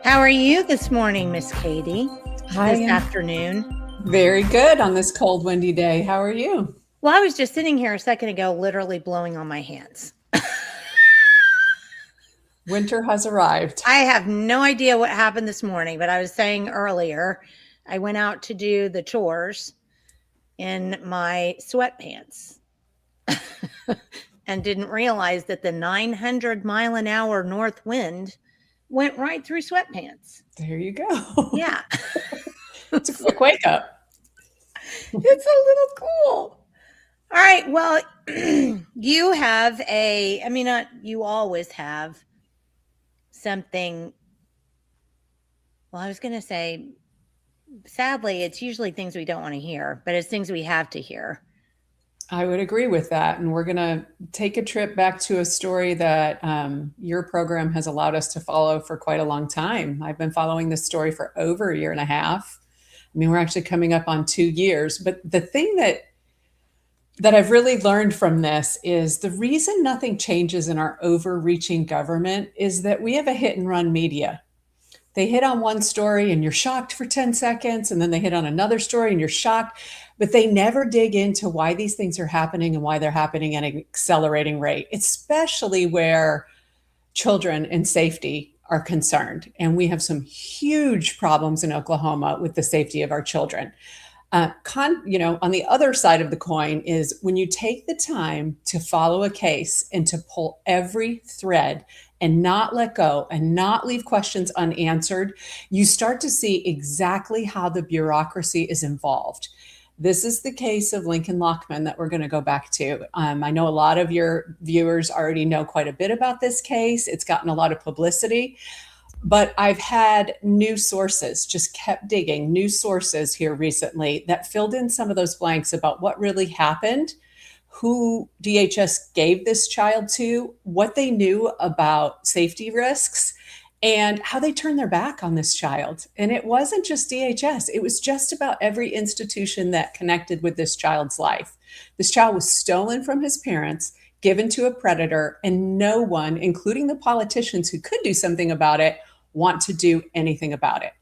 How are you this morning, Miss Katie? Hi. This afternoon. Very good on this cold, windy day. How are you? Well, I was just sitting here a second ago, literally blowing on my hands. Winter has arrived. I have no idea what happened this morning, but I was saying earlier, I went out to do the chores in my sweatpants and didn't realize that the 900-mile-an-hour north wind went right through sweatpants. There you go. Yeah. It's a quick wake up. It's a little cool. All right. Well, you have you always have something. Well, I was going to say, sadly, it's usually things we don't want to hear, but it's things we have to hear. I would agree with that. And we're going to take a trip back to a story that your program has allowed us to follow for quite a long time. I've been following this story for over a year and a half. I mean, we're actually coming up on 2 years. But the thing that I've really learned from this is the reason nothing changes in our overreaching government is that we have a hit and run media. They hit on one story and you're shocked for 10 seconds, and then they hit on another story and you're shocked, but they never dig into why these things are happening and why they're happening at an accelerating rate, especially where children and safety are concerned. And we have some huge problems in Oklahoma with the safety of our children. On the other side of the coin is when you take the time to follow a case and to pull every thread and not let go and not leave questions unanswered, you start to see exactly how the bureaucracy is involved. This is the case of Lincoln Lochman that we're going to go back to. I know a lot of your viewers already know quite a bit about this case. It's gotten a lot of publicity, but I've had news sources, just kept digging, news sources here recently that filled in some of those blanks about what really happened, who DHS gave this child to, what they knew about safety risks, and how they turned their back on this child. And it wasn't just DHS. It was just about every institution that connected with this child's life. This child was stolen from his parents, given to a predator, and no one, including the politicians who could do something about it, want to do anything about it.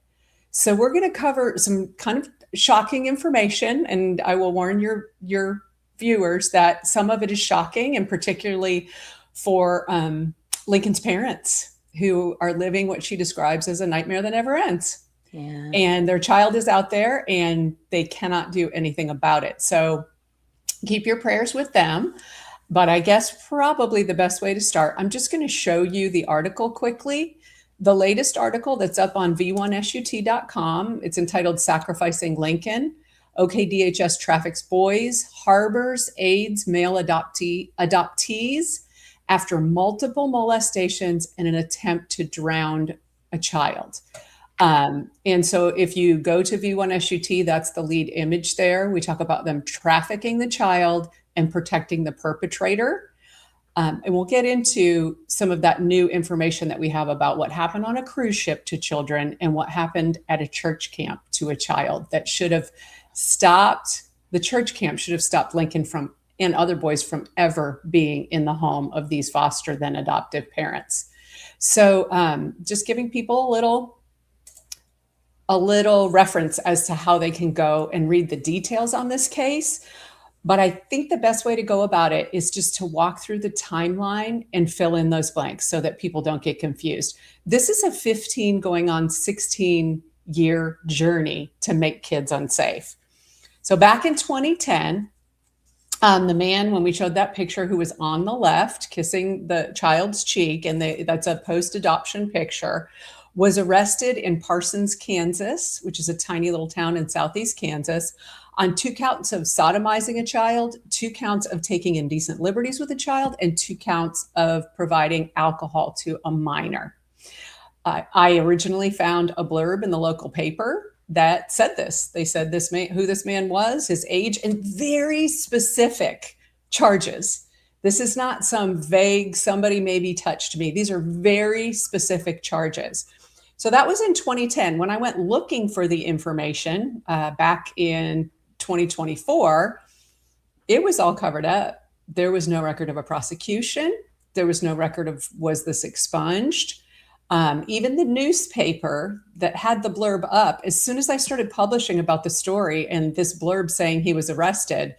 So we're going to cover some kind of shocking information, and I will warn your viewers that some of it is shocking, and particularly for Lincoln's parents, who are living what she describes as a nightmare that never ends. Yeah. And their child is out there and they cannot do anything about it. So keep your prayers with them. But I guess probably the best way to start, I'm just going to show you the article quickly. The latest article that's up on v1sut.com. It's entitled Sacrificing Lincoln. OKDHS traffics boys, harbors, aids, male adoptees after multiple molestations and an attempt to drown a child. And so if you go to V1SUT, that's the lead image there. We talk about them trafficking the child and protecting the perpetrator. And we'll get into some of that new information that we have about what happened on a cruise ship to children and what happened at a church camp to a child that should have stopped. The church camp should have stopped Lincoln from and other boys from ever being in the home of these foster then adoptive parents. So just giving people a little reference as to how they can go and read the details on this case. But I think the best way to go about it is just to walk through the timeline and fill in those blanks so that people don't get confused. This is a 15 going on 16-year journey to make kids unsafe. So back in 2010, the man, when we showed that picture, who was on the left kissing the child's cheek, and that's a post-adoption picture, was arrested in Parsons, Kansas, which is a tiny little town in southeast Kansas, on 2 counts of sodomizing a child, 2 counts of taking indecent liberties with a child, and 2 counts of providing alcohol to a minor. I originally found a blurb in the local paper that said this. They said this man, who this man was, his age, and very specific charges. This is not some vague, somebody maybe touched me. These are very specific charges. So that was in 2010. When I went looking for the information back in 2024, it was all covered up. There was no record of a prosecution. There was no record of, was this expunged? Even the newspaper that had the blurb up, as soon as I started publishing about the story and this blurb saying he was arrested,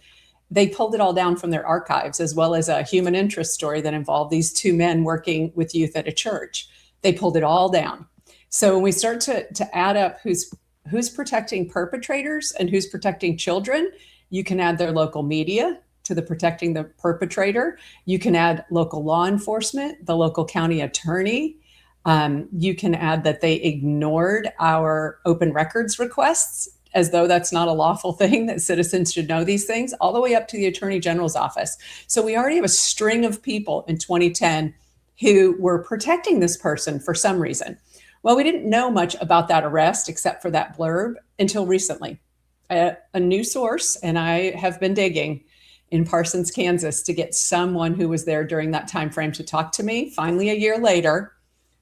they pulled it all down from their archives, as well as a human interest story that involved these 2 men working with youth at a church. They pulled it all down. So when we start to add up who's protecting perpetrators and who's protecting children, you can add their local media to the protecting the perpetrator. You can add local law enforcement, the local county attorney. You can add that they ignored our open records requests as though that's not a lawful thing, that citizens should know these things, all the way up to the Attorney General's office. So we already have a string of people in 2010 who were protecting this person for some reason. Well, we didn't know much about that arrest except for that blurb until recently. A new source, and I have been digging in Parsons, Kansas, to get someone who was there during that time frame to talk to me. Finally, a year later,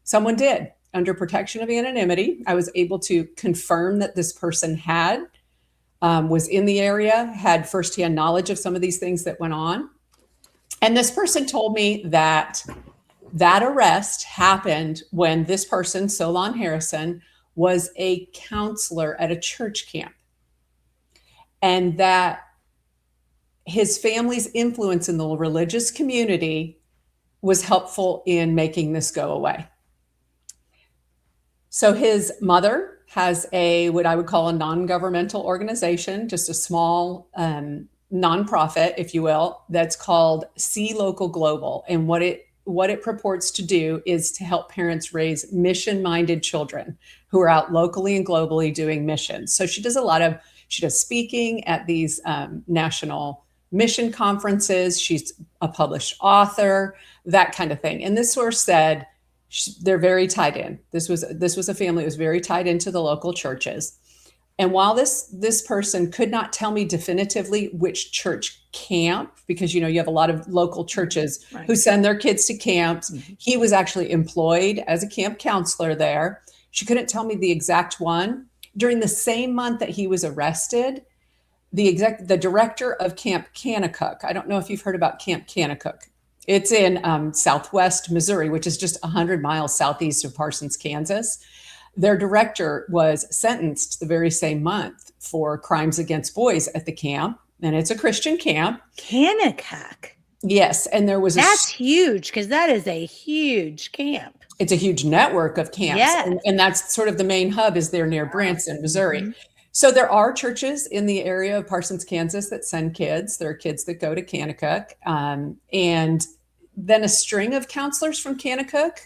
someone did. Under protection of anonymity, I was able to confirm that this person was in the area, had firsthand knowledge of some of these things that went on. And this person told me that that arrest happened when this person, Solon Harrison, was a counselor at a church camp. And that his family's influence in the religious community was helpful in making this go away. So his mother has what I would call a non-governmental organization, just a small nonprofit, if you will, that's called See Local Global. And what it purports to do is to help parents raise mission-minded children who are out locally and globally doing missions. So she does speaking at these national mission conferences. She's a published author, that kind of thing. And this source said, they're very tied in. This was a family that was very tied into the local churches. And while this person could not tell me definitively which church camp, because you have a lot of local churches who send their kids to camps. Mm-hmm. He was actually employed as a camp counselor there. She couldn't tell me the exact one. During the same month that he was arrested, the director of Camp Kanakuk, I don't know if you've heard about Camp Kanakuk. It's in southwest Missouri, which is just 100 miles southeast of Parsons, Kansas. Their director was sentenced the very same month for crimes against boys at the camp, and it's a Christian camp. Kanakuk. Yes, and there was that's huge, because that is a huge camp. It's a huge network of camps, yes. and that's sort of the main hub is there near Branson, Missouri. Mm-hmm. So there are churches in the area of Parsons, Kansas that send kids. There are kids that go to Kanakuk. And then a string of counselors from Kanakuk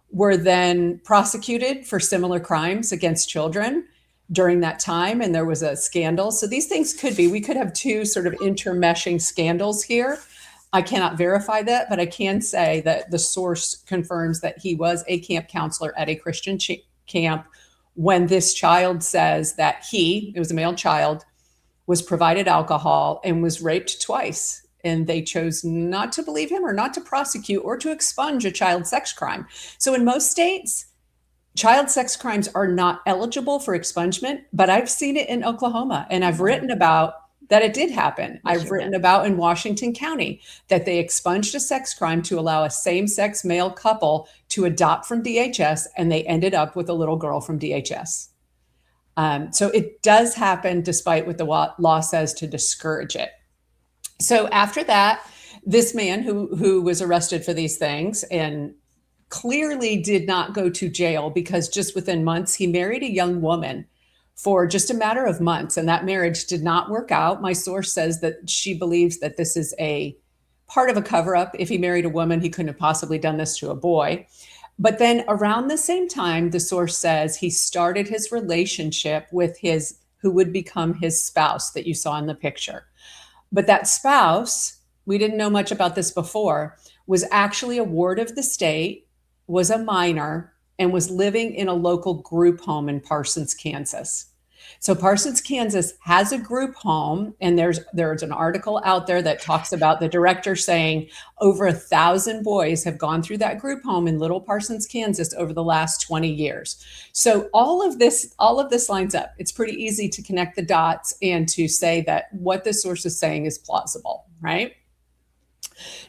were then prosecuted for similar crimes against children during that time. And there was a scandal. So these things we could have 2 sort of intermeshing scandals here. I cannot verify that, but I can say that the source confirms that he was a camp counselor at a Christian camp when this child says that it was a male child, was provided alcohol and was raped twice and they chose not to believe him or not to prosecute or to expunge a child sex crime. So in most states, child sex crimes are not eligible for expungement, but I've seen it in Oklahoma, and I've written about that it did happen. Yes, I've written about in Washington County that they expunged a sex crime to allow a same-sex male couple to adopt from DHS, and they ended up with a little girl from DHS. So it does happen despite what the law says to discourage it. So after that, this man who was arrested for these things and clearly did not go to jail, because just within months, he married a young woman for just a matter of months, and that marriage did not work out. My source says that she believes that this is a part of a cover-up. If he married a woman, he couldn't have possibly done this to a boy. But then around the same time, the source says he started his relationship with who would become his spouse that you saw in the picture. But that spouse, we didn't know much about this before, was actually a ward of the state, was a minor, and was living in a local group home in Parsons, Kansas. So Parsons, Kansas has a group home, and there's an article out there that talks about the director saying over 1,000 boys have gone through that group home in Little Parsons, Kansas over the last 20 years. So all of this lines up. It's pretty easy to connect the dots and to say that what the source is saying is plausible, right?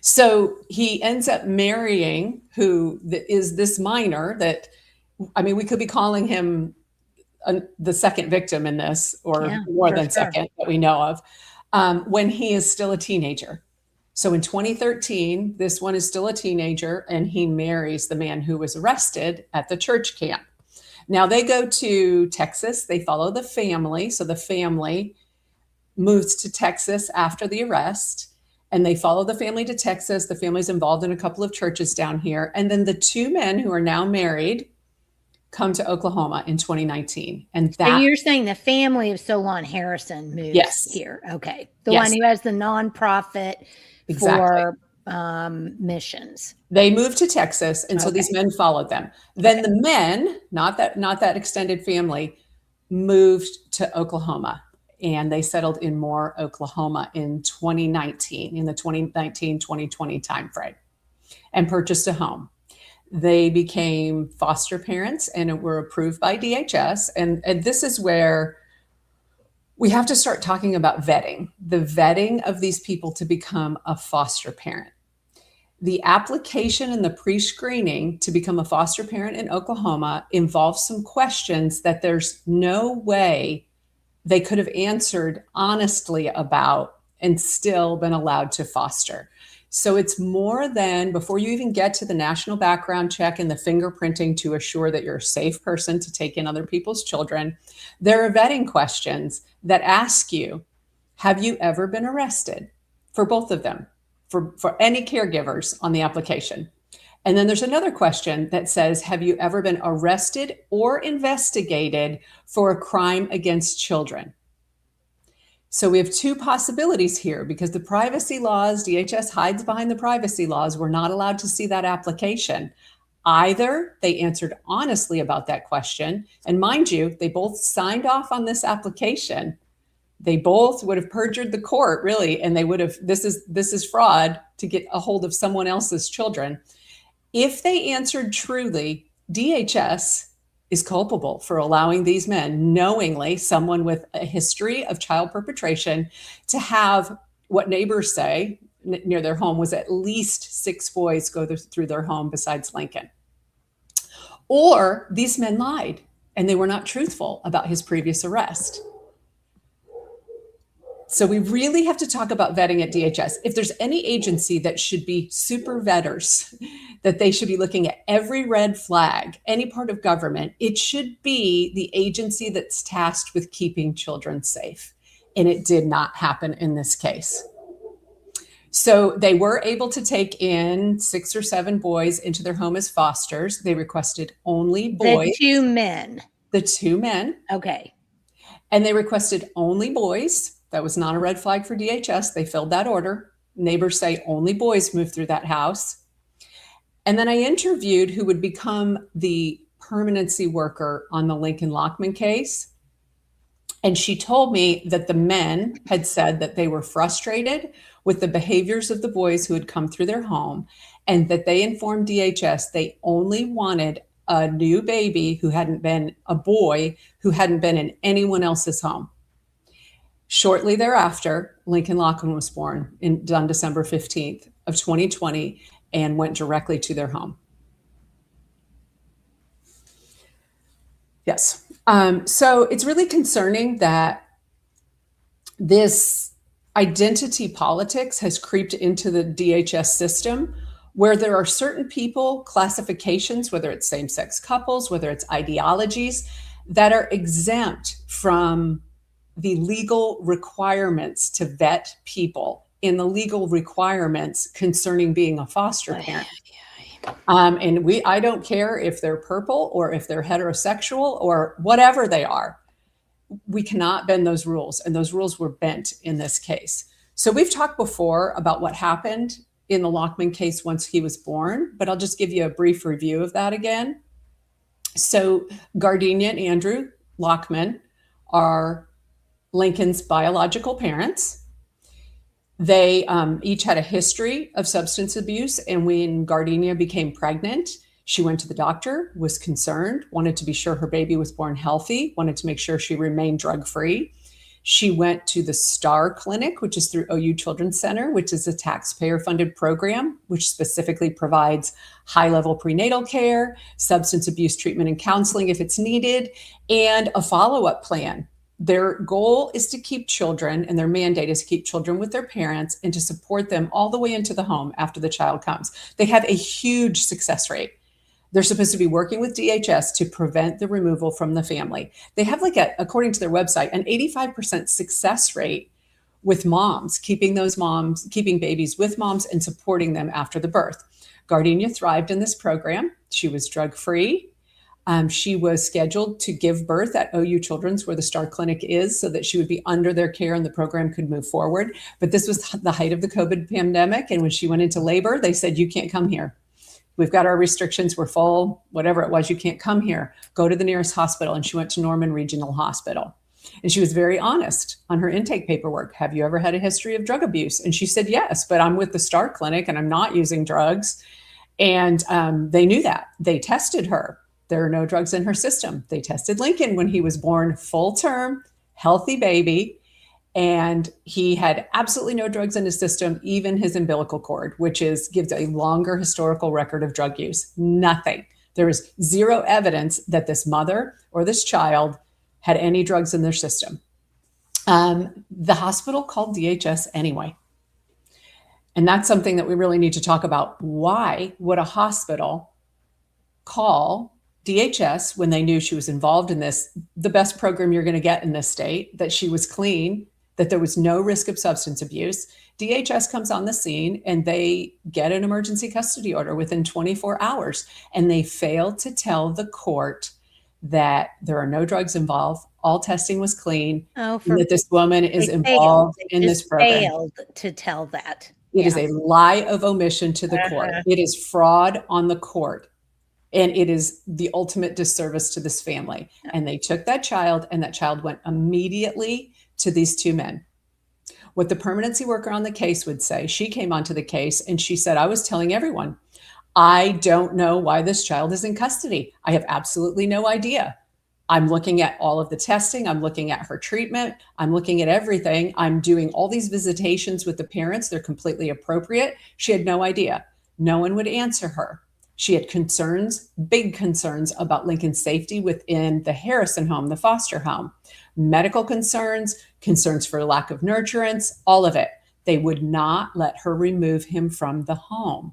So he ends up marrying who is this minor that, I mean, we could be calling him the second victim in this, or more than second that we know of, when he is still a teenager. So in 2013, this one is still a teenager, and he marries the man who was arrested at the church camp. Now they go to Texas. They follow the family. So the family moves to Texas after the arrest, and they follow the family to Texas. The family's involved in a couple of churches down here. And then the two men who are now married come to Oklahoma in 2019. And that, so you're saying the family of Solon Harrison moves here. Okay. The one who has the nonprofit for missions. They moved to Texas, and so these men followed them. Then the men, not that extended family, moved to Oklahoma, and they settled in Moore, Oklahoma in 2019, in the 2019-2020 timeframe, and purchased a home. They became foster parents and were approved by DHS. And this is where we have to start talking about vetting, the vetting of these people to become a foster parent. The application and the pre-screening to become a foster parent in Oklahoma involves some questions that there's no way they could have answered honestly about and still been allowed to foster. So it's more than, before you even get to the national background check and the fingerprinting to assure that you're a safe person to take in other people's children, there are vetting questions that ask you, have you ever been arrested? For both of them, for any caregivers on the application. And then there's another question that says, have you ever been arrested or investigated for a crime against children? So we have two possibilities here, because the privacy laws, DHS hides behind the privacy laws. We're not allowed to see that application. Either they answered honestly about that question, and mind you, they both signed off on this application. They both would have perjured the court, really, and they would have, this is fraud to get a hold of someone else's children. If they answered truly, DHS is culpable for allowing these men, knowingly, someone with a history of child perpetration, to have what neighbors say near their home was at least 6 boys go through their home besides Lincoln. Or these men lied and they were not truthful about his previous arrest. So we really have to talk about vetting at DHS. If there's any agency that should be super vetters, that they should be looking at every red flag, any part of government, it should be the agency that's tasked with keeping children safe. And it did not happen in this case. So they were able to take in 6 or 7 boys into their home as fosters. They requested only boys. The 2 men. The 2 men. Okay. And they requested only boys. That was not a red flag for DHS. They filled that order. Neighbors say only boys moved through that house. And then I interviewed who would become the permanency worker on the Lincoln Lochman case. And she told me that the men had said that they were frustrated with the behaviors of the boys who had come through their home, and that they informed DHS they only wanted a new baby who hadn't been a boy, who hadn't been in anyone else's home. Shortly thereafter, Lincoln Lochman was born on December 15th of 2020 and went directly to their home. Yes. So it's really concerning that this identity politics has creeped into the DHS system, where there are certain people, classifications, whether it's same-sex couples, whether it's ideologies, that are exempt from the legal requirements to vet people in the legal requirements concerning being a foster parent. And I don't care if they're purple or if they're heterosexual or whatever they are. We cannot bend those rules, and those rules were bent in this case. So we've talked before about what happened in the Lochman case once he was born, but I'll just give you a brief review of that again. So Gardenia and Andrew Lochman are Lincoln's biological parents. They each had a history of substance abuse, and when Gardenia became pregnant, she went to the doctor, was concerned, wanted to be sure her baby was born healthy, wanted to make sure she remained drug-free. She went to the STAR Clinic, which is through OU Children's Center, which is a taxpayer-funded program, which specifically provides high-level prenatal care, substance abuse treatment and counseling if it's needed, and a follow-up plan. Their goal is to keep children, and their mandate is to keep children with their parents and to support them all the way into the home after the child comes. They have a huge success rate. They're supposed to be working with DHS to prevent the removal from the family. They have according to their website, an 85% success rate with moms, keeping babies with moms and supporting them after the birth. Gardenia thrived in this program. She was drug-free. She was scheduled to give birth at OU Children's, where the STAR Clinic is, so that she would be under their care and the program could move forward. But this was the height of the COVID pandemic. And when she went into labor, they said, you can't come here. We've got our restrictions. We're full, whatever it was. You can't come here. Go to the nearest hospital. And she went to Norman Regional Hospital. And she was very honest on her intake paperwork. Have you ever had a history of drug abuse? And she said, yes, but I'm with the STAR Clinic and I'm not using drugs. And they knew that. They tested her. There are no drugs in her system. They tested Lincoln when he was born, full term, healthy baby. And he had absolutely no drugs in his system, even his umbilical cord, which gives a longer historical record of drug use. Nothing. There is zero evidence that this mother or this child had any drugs in their system. The hospital called DHS anyway. And that's something that we really need to talk about. Why would a hospital call DHS when they knew she was involved in this, the best program you're going to get in this state, that she was clean, that there was no risk of substance abuse? DHS comes on the scene and they get an emergency custody order within 24 hours. And they fail to tell the court that there are no drugs involved. All testing was clean. And that this woman is involved in this program. Failed to tell that. It is a lie of omission to the court. It is fraud on the court. And it is the ultimate disservice to this family. And they took that child, and that child went immediately to these two men. What the permanency worker on the case would say, she came onto the case and she said, I was telling everyone, I don't know why this child is in custody. I have absolutely no idea. I'm looking at all of the testing. I'm looking at her treatment. I'm looking at everything. I'm doing all these visitations with the parents. They're completely appropriate. She had no idea. No one would answer her. She had concerns, big concerns about Lincoln's safety within the Harrison home, the foster home, medical concerns, concerns for lack of nurturance, all of it. They would not let her remove him from the home.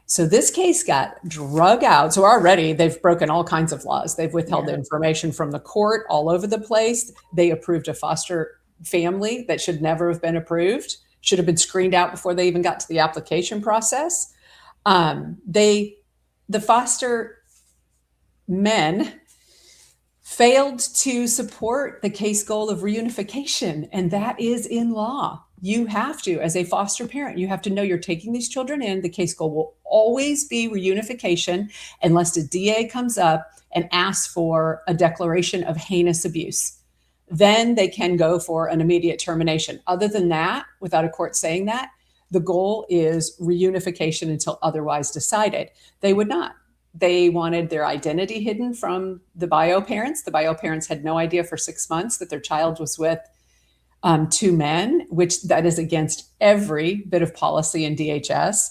So this case got drug out. So already they've broken all kinds of laws. They've withheld information from the court all over the place. They approved a foster family that should never have been approved, should have been screened out before they even got to the application process. The foster men failed to support the case goal of reunification, and that is in law. You have to, as a foster parent, you have to know you're taking these children in. The case goal will always be reunification unless the DA comes up and asks for a declaration of heinous abuse. then they can go for an immediate termination. Other than that, without a court saying that, the goal is reunification until otherwise decided. They would not. They wanted their identity hidden from the bio parents. The bio parents had no idea for 6 months that their child was with two men, which that is against every bit of policy in DHS.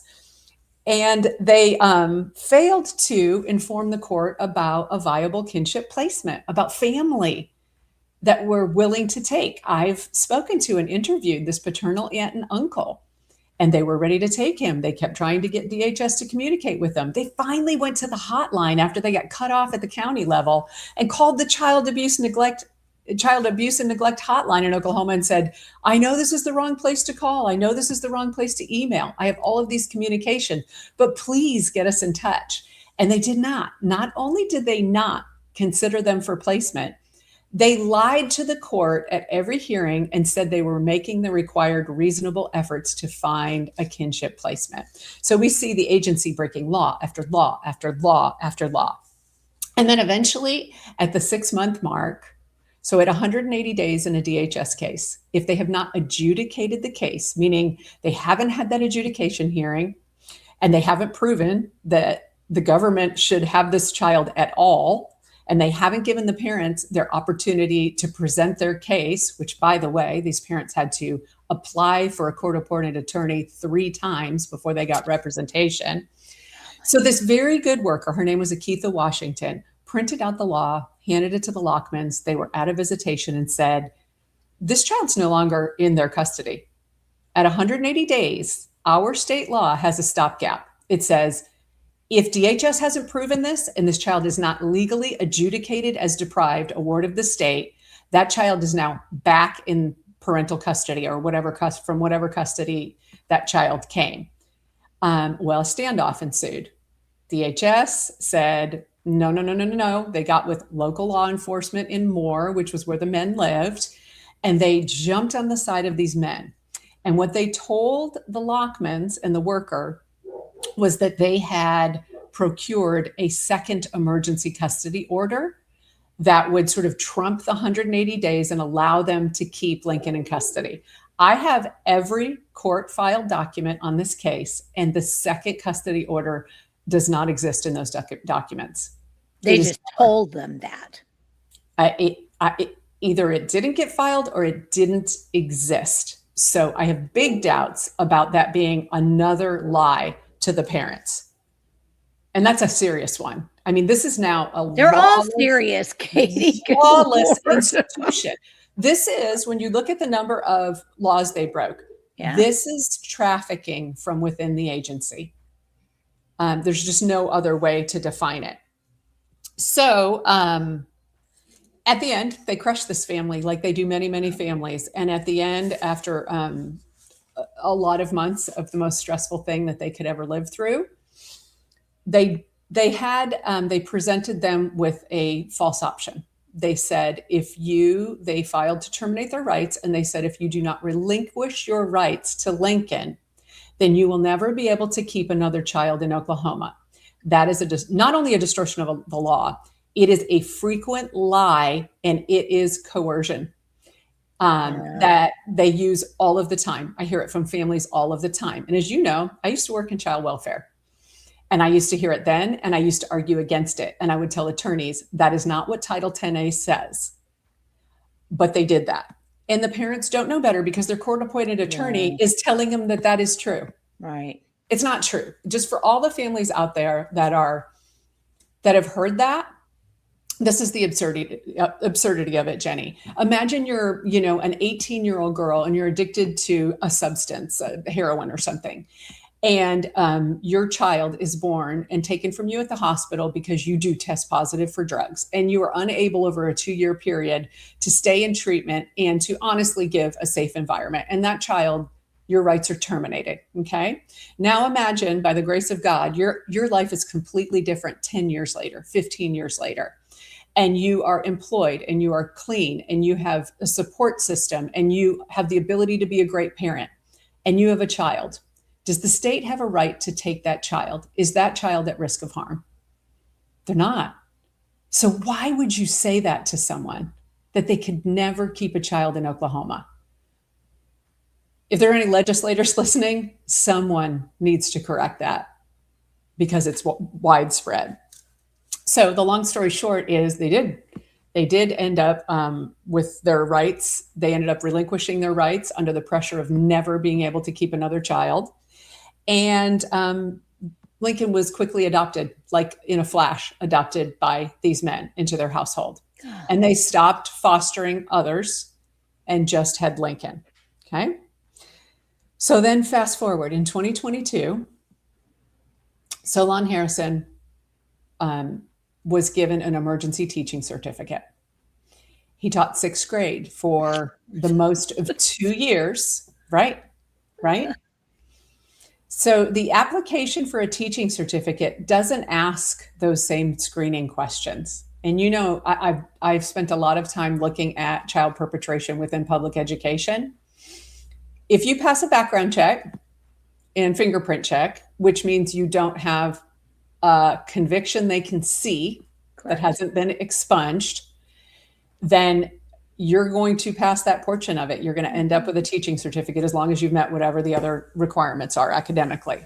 And they failed to inform the court about a viable kinship placement, about family that we're willing to take. I've spoken to and interviewed this paternal aunt and uncle, and they were ready to take him. They kept trying to get DHS to communicate with them. They finally went to the hotline after they got cut off at the county level and called the child abuse and neglect hotline in Oklahoma and said, I know this is the wrong place to call. I know this is the wrong place to email. I have all of these communications, but please get us in touch. And they did not. Not only did they not consider them for placement, they lied to the court at every hearing and said they were making the required reasonable efforts to find a kinship placement. So we see the agency breaking law after law after law after law. And then eventually at the 6-month mark, so at 180 days in a DHS case, if they have not adjudicated the case, meaning they haven't had that adjudication hearing and they haven't proven that the government should have this child at all, and they haven't given the parents their opportunity to present their case, which, by the way, these parents had to apply for a court-appointed attorney 3 times before they got representation. So this very good worker, her name was Akitha Washington, printed out the law, handed it to the Lochmans. They were at a visitation and said, this child's no longer in their custody. At 180 days, our state law has a stopgap. It says, if DHS hasn't proven this and this child is not legally adjudicated as deprived, a ward of the state, that child is now back in parental custody or from whatever custody that child came. Well, a standoff ensued. DHS said, no. They got with local law enforcement in Moore, which was where the men lived, and they jumped on the side of these men. And what they told the Lochmans and the worker was that they had procured a second emergency custody order that would sort of trump the 180 days and allow them to keep Lincoln in custody. I have every court filed document on this case, and the second custody order does not exist in those documents. They just told them that. Either it didn't get filed or it didn't exist. So I have big doubts about that being another lie to the parents. And that's a serious one. I mean, this is now They're all serious, Katie. Lawless institution. This is, when you look at the number of laws they broke, this is trafficking from within the agency. There's just no other way to define it. So at the end, they crushed this family like they do many, many families. And at the end, after a lot of months of the most stressful thing that they could ever live through, they presented them with a false option. They said, they filed to terminate their rights, and they said, if you do not relinquish your rights to Lincoln, then you will never be able to keep another child in Oklahoma. That is not only a distortion of the law, it is a frequent lie, and it is coercion that they use all of the time. I hear it from families all of the time. And as you know, I used to work in child welfare, and I used to hear it then, and I used to argue against it. And I would tell attorneys, that is not what Title 10A says. But they did that. And the parents don't know better because their court-appointed attorney is telling them that that is true. Right. It's not true. Just for all the families out there that have heard that, this is the absurdity of it, Jenny. Imagine you're, an 18-year-old girl and you're addicted to a substance, heroin or something. And your child is born and taken from you at the hospital because you do test positive for drugs, and you are unable over a 2-year period to stay in treatment and to honestly give a safe environment. And that child, your rights are terminated. Okay. Now imagine, by the grace of God, your life is completely different 10 years later, 15 years later, and you are employed and you are clean and you have a support system and you have the ability to be a great parent and you have a child. Does the state have a right to take that child? Is that child at risk of harm? They're not. So why would you say that to someone? that they could never keep a child in Oklahoma. If there are any legislators listening, someone needs to correct that because it's widespread. So the long story short is they did end up with their rights. They ended up relinquishing their rights under the pressure of never being able to keep another child. And Lincoln was quickly adopted, like in a flash, adopted by these men into their household. And they stopped fostering others and just had Lincoln. Okay. So then fast forward in 2022, Solon Harrison was given an emergency teaching certificate. He taught sixth grade for the most of 2 years, right? Right? So the application for a teaching certificate doesn't ask those same screening questions. And you know, I've spent a lot of time looking at child perpetration within public education. If you pass a background check and fingerprint check, which means you don't have a conviction they can see that hasn't been expunged, then you're going to pass that portion of it. You're going to end up with a teaching certificate as long as you've met whatever the other requirements are academically.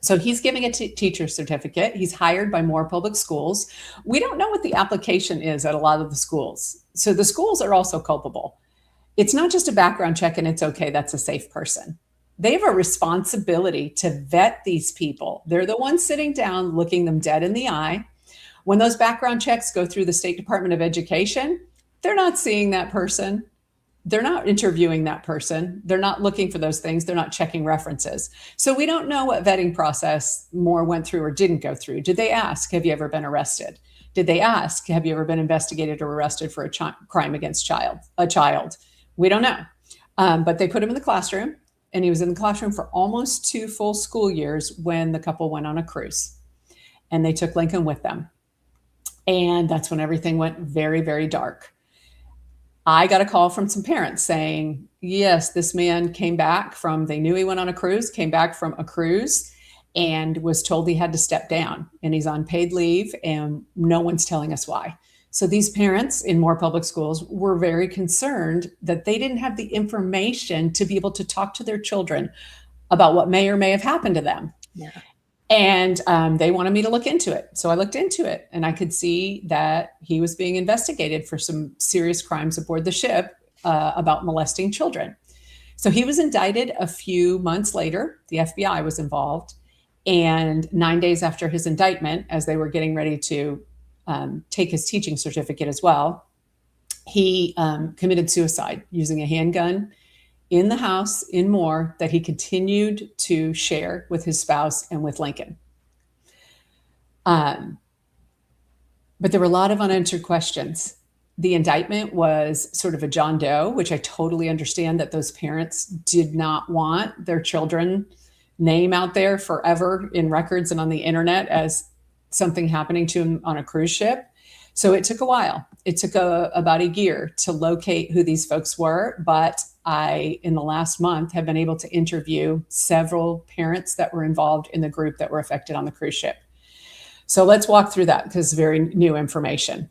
So he's giving a teacher certificate. He's hired by more public schools. We don't know what the application is at a lot of the schools. So the schools are also culpable. It's not just a background check and it's okay, that's a safe person. They have a responsibility to vet these people. They're the ones sitting down, looking them dead in the eye. When those background checks go through the State Department of Education, they're not seeing that person. They're not interviewing that person. They're not looking for those things. They're not checking references. So we don't know what vetting process Moore went through or didn't go through. Did they ask, have you ever been arrested? Did they ask, have you ever been investigated or arrested for a crime against a child? We don't know. But they put him in the classroom, and he was in the classroom for almost 2 full school years when the couple went on a cruise. And they took Lincoln with them. And that's when everything went very, very dark. I got a call from some parents saying, yes, this man came back they knew he went on a cruise, came back from a cruise and was told he had to step down and he's on paid leave and no one's telling us why. So these parents in more public schools were very concerned that they didn't have the information to be able to talk to their children about what may or may have happened to them. Yeah. And they wanted me to look into it. So I looked into it and I could see that he was being investigated for some serious crimes aboard the ship about molesting children. So he was indicted a few months later. The FBI was involved. And 9 days after his indictment, as they were getting ready to take his teaching certificate as well, he committed suicide using a handgun in the house in Moore that he continued to share with his spouse and with Lincoln. But there were a lot of unanswered questions. The indictment was sort of a John Doe, which I totally understand that those parents did not want their children's name out there forever in records and on the internet as something happening to him on a cruise ship. So it took a while. It took about a year to locate who these folks were. But I, in the last month, have been able to interview several parents that were involved in the group that were affected on the cruise ship. So let's walk through that because it's very new information.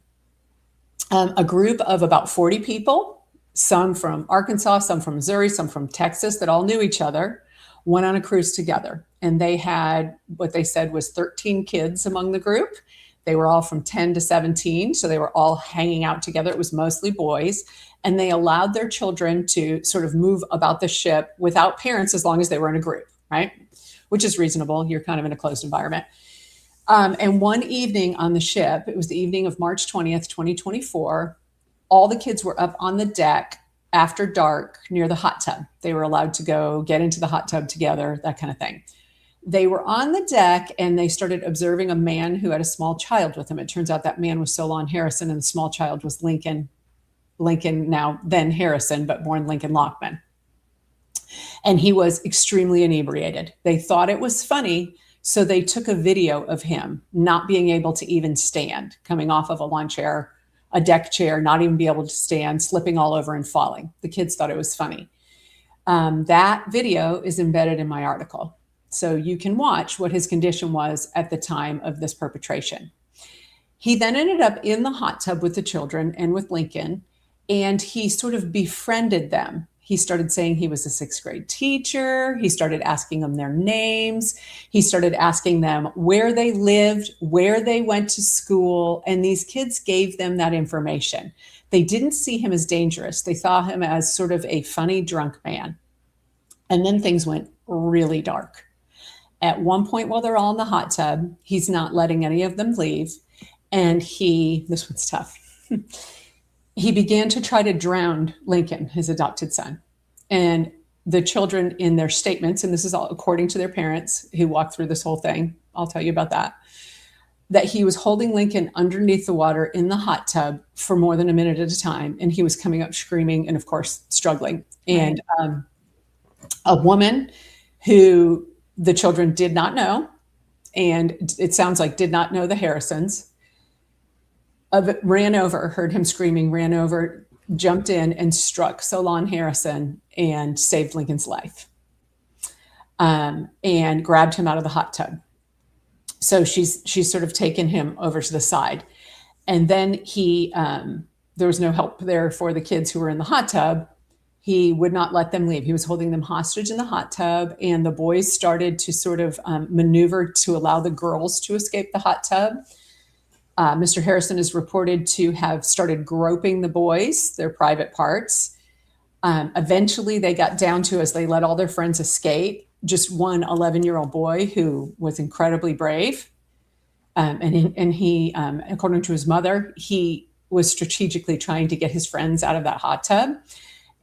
A group of about 40 people, some from Arkansas, some from Missouri, some from Texas, that all knew each other, went on a cruise together. And they had what they said was 13 kids among the group. They were all from 10 to 17, so they were all hanging out together. It was mostly boys, and they allowed their children to sort of move about the ship without parents as long as they were in a group, right? Which is reasonable. You're kind of in a closed environment. And one evening on the ship, it was the evening of March 20th, 2024, all the kids were up on the deck after dark near the hot tub. They were allowed to go get into the hot tub together, that kind of thing. They were on the deck and they started observing a man who had a small child with him. It turns out that man was Solon Harrison and the small child was Lincoln now then Harrison, but born Lincoln Lochman. And he was extremely inebriated. They thought it was funny, so they took a video of him not being able to even stand, coming off of a lawn chair, a deck chair, not even be able to stand, slipping all over and falling. The kids thought it was funny. That video is embedded in my article. So you can watch what his condition was at the time of this perpetration. He then ended up in the hot tub with the children and with Lincoln. and he sort of befriended them. He started saying he was a sixth grade teacher. He started asking them their names. He started asking them where they lived, where they went to school. And these kids gave them that information. They didn't see him as dangerous. They saw him as sort of a funny drunk man. And then things went really dark. At one point, while they're all in the hot tub, he's not letting any of them leave. And this one's tough. He began to try to drown Lincoln, his adopted son. And the children, in their statements, and this is all according to their parents who walked through this whole thing, I'll tell you about that he was holding Lincoln underneath the water in the hot tub for more than a minute at a time. And he was coming up screaming and, of course, struggling. And a woman who the children did not know, and it sounds like did not know the Harrisons, ran over, heard him screaming, ran over, jumped in and struck Solon Harrison and saved Lincoln's life, and grabbed him out of the hot tub. So she's sort of taken him over to the side. And then there was no help there for the kids who were in the hot tub. He would not let them leave. He was holding them hostage in the hot tub, and the boys started to sort of maneuver to allow the girls to escape the hot tub. Mr. Harrison is reported to have started groping the boys, their private parts. Eventually, they got down to, as they let all their friends escape, just one 11-year-old boy who was incredibly brave. And he, according to his mother, he was strategically trying to get his friends out of that hot tub.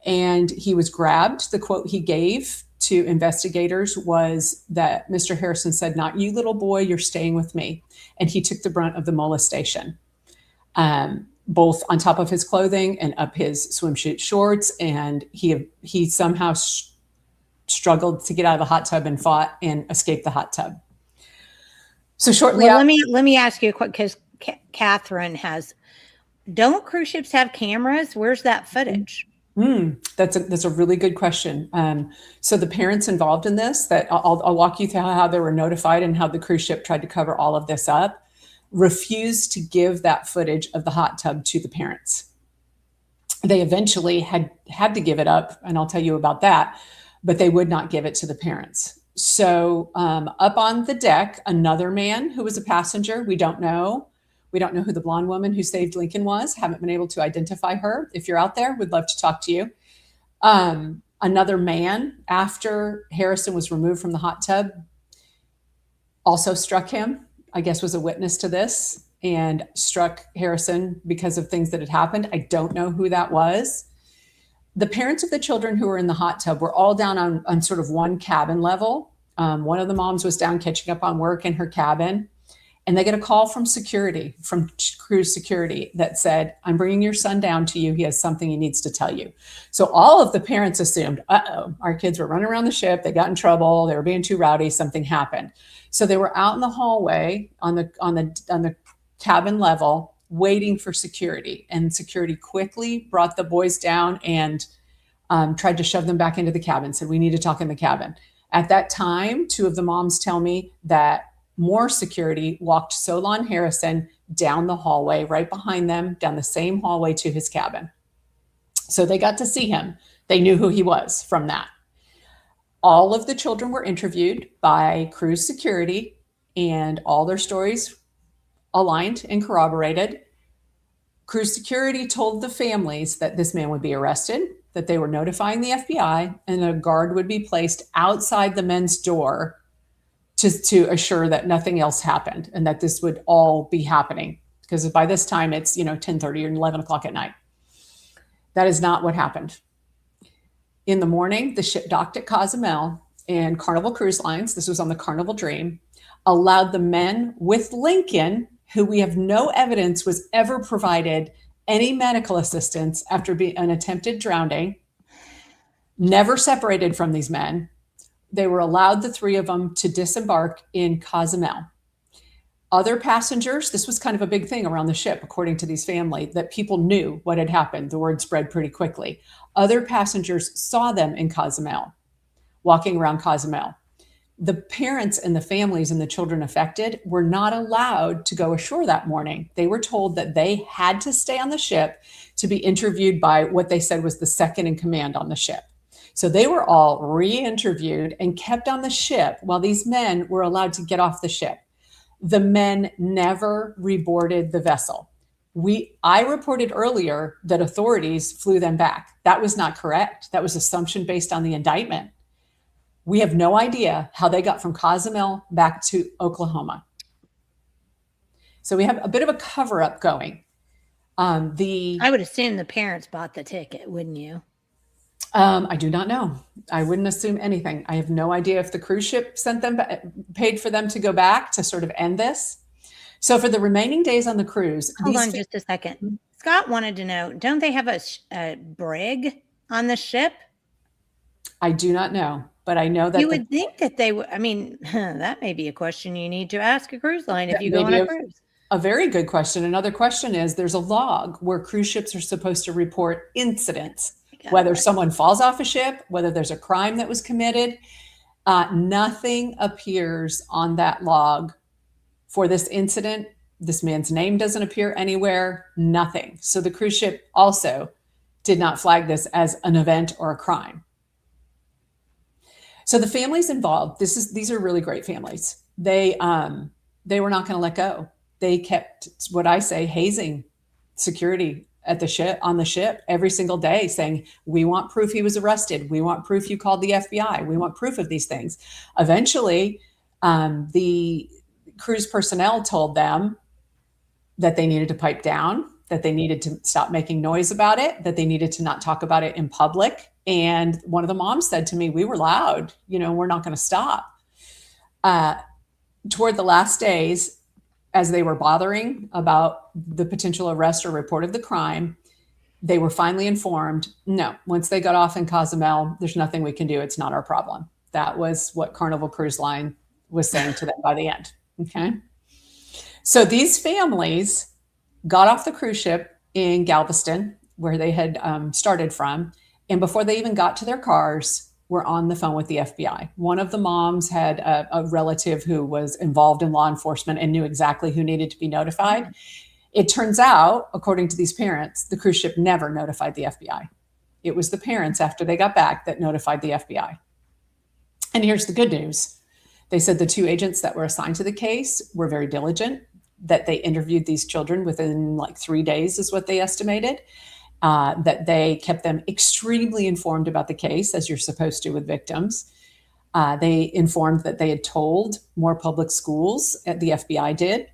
And he was grabbed. The quote he gave to investigators was that Mr. Harrison said, "Not you, little boy, you're staying with me." And he took the brunt of the molestation, both on top of his clothing and up his swimsuit shorts. And he somehow struggled to get out of the hot tub and fought and escaped the hot tub. So shortly after, let me ask you a quick, because Catherine has, don't cruise ships have cameras? Where's that footage? That's a really good question. So the parents involved in this, that I'll walk you through how they were notified and how the cruise ship tried to cover all of this up, refused to give that footage of the hot tub to the parents. They eventually had to give it up, and I'll tell you about that, but they would not give it to the parents. So up on the deck, another man who was a passenger, we don't know who the blonde woman who saved Lincoln was. Haven't been able to identify her. If you're out there, would love to talk to you. Another man, after Harrison was removed from the hot tub, also struck him, I guess was a witness to this, and struck Harrison because of things that had happened. I don't know who that was. The parents of the children who were in the hot tub were all down on sort of one cabin level. One of the moms was down catching up on work in her cabin. And they get a call from security, from cruise security, that said, "I'm bringing your son down to you. He has something he needs to tell you." So all of the parents assumed, our kids were running around the ship. They got in trouble. They were being too rowdy. Something happened. So they were out in the hallway on the cabin level waiting for security. And security quickly brought the boys down and tried to shove them back into the cabin, said, "We need to talk in the cabin." At that time, two of the moms tell me that more security walked Solon Harrison down the hallway, right behind them, down the same hallway to his cabin. So they got to see him. They knew who he was from that. All of the children were interviewed by cruise security, and all their stories aligned and corroborated. Cruise security told the families that this man would be arrested, that they were notifying the FBI, and a guard would be placed outside the men's door to assure that nothing else happened and that this would all be happening. Because by this time it's 10:30 or 11 o'clock at night. That is not what happened. In the morning, the ship docked at Cozumel, and Carnival Cruise Lines, this was on the Carnival Dream, allowed the men with Lincoln, who we have no evidence was ever provided any medical assistance after an attempted drowning, never separated from these men. They were allowed, the three of them, to disembark in Cozumel. Other passengers, this was kind of a big thing around the ship, according to these families, that people knew what had happened. The word spread pretty quickly. Other passengers saw them in Cozumel, walking around Cozumel. The parents and the families and the children affected were not allowed to go ashore that morning. They were told that they had to stay on the ship to be interviewed by what they said was the second in command on the ship. So they were all re-interviewed and kept on the ship while these men were allowed to get off the ship. The men never reboarded the vessel. I reported earlier that authorities flew them back. That was not correct. That was assumption based on the indictment. We have no idea how they got from Cozumel back to Oklahoma. So we have a bit of a cover up going. I would assume the parents bought the ticket, wouldn't you? I do not know. I wouldn't assume anything. I have no idea if the cruise ship sent them, paid for them to go back to sort of end this. So for the remaining days on the cruise, hold on just a second. Scott wanted to know, don't they have a brig on the ship? I do not know, but I know that you would think that they would. I mean, that may be a question you need to ask a cruise line if you go on a cruise. A very good question. Another question is, there's a log where cruise ships are supposed to report incidents, whether someone falls off a ship, whether there's a crime that was committed. Nothing appears on that log for this incident. This man's name doesn't appear anywhere, nothing. So the cruise ship also did not flag this as an event or a crime. So the families involved, these are really great families. They were not going to let go. They kept, what I say, hazing security at the ship, on the ship, every single day, saying, we want proof he was arrested. We want proof you called the FBI. We want proof of these things. Eventually, the cruise personnel told them that they needed to pipe down, that they needed to stop making noise about it, that they needed to not talk about it in public. And one of the moms said to me, we were loud, we're not going to stop. Toward the last days, as they were bothering about the potential arrest or report of the crime, they were finally informed, no, once they got off in Cozumel, there's nothing we can do. It's not our problem. That was what Carnival Cruise Line was saying to them by the end. Okay. So these families got off the cruise ship in Galveston, where they had started from. And before they even got to their cars, were on the phone with the FBI. One of the moms had a relative who was involved in law enforcement and knew exactly who needed to be notified. It turns out, according to these parents, the cruise ship never notified the FBI. It was the parents, after they got back, that notified the FBI. And here's the good news. They said the two agents that were assigned to the case were very diligent, that they interviewed these children within like 3 days is what they estimated. That they kept them extremely informed about the case, as you're supposed to with victims. They informed that they had told more public schools, the FBI did,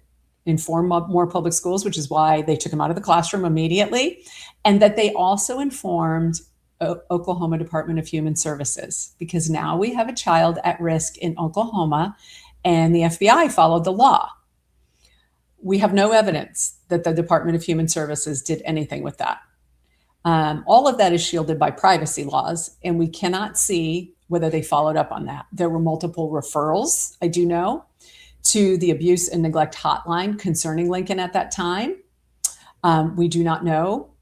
inform more public schools, which is why they took them out of the classroom immediately. And that they also informed Oklahoma Department of Human Services, because now we have a child at risk in Oklahoma, and the FBI followed the law. We have no evidence that the Department of Human Services did anything with that. All of that is shielded by privacy laws, and we cannot see whether they followed up on that. There were multiple referrals, I do know, to the abuse and neglect hotline concerning Lincoln at that time. We do not know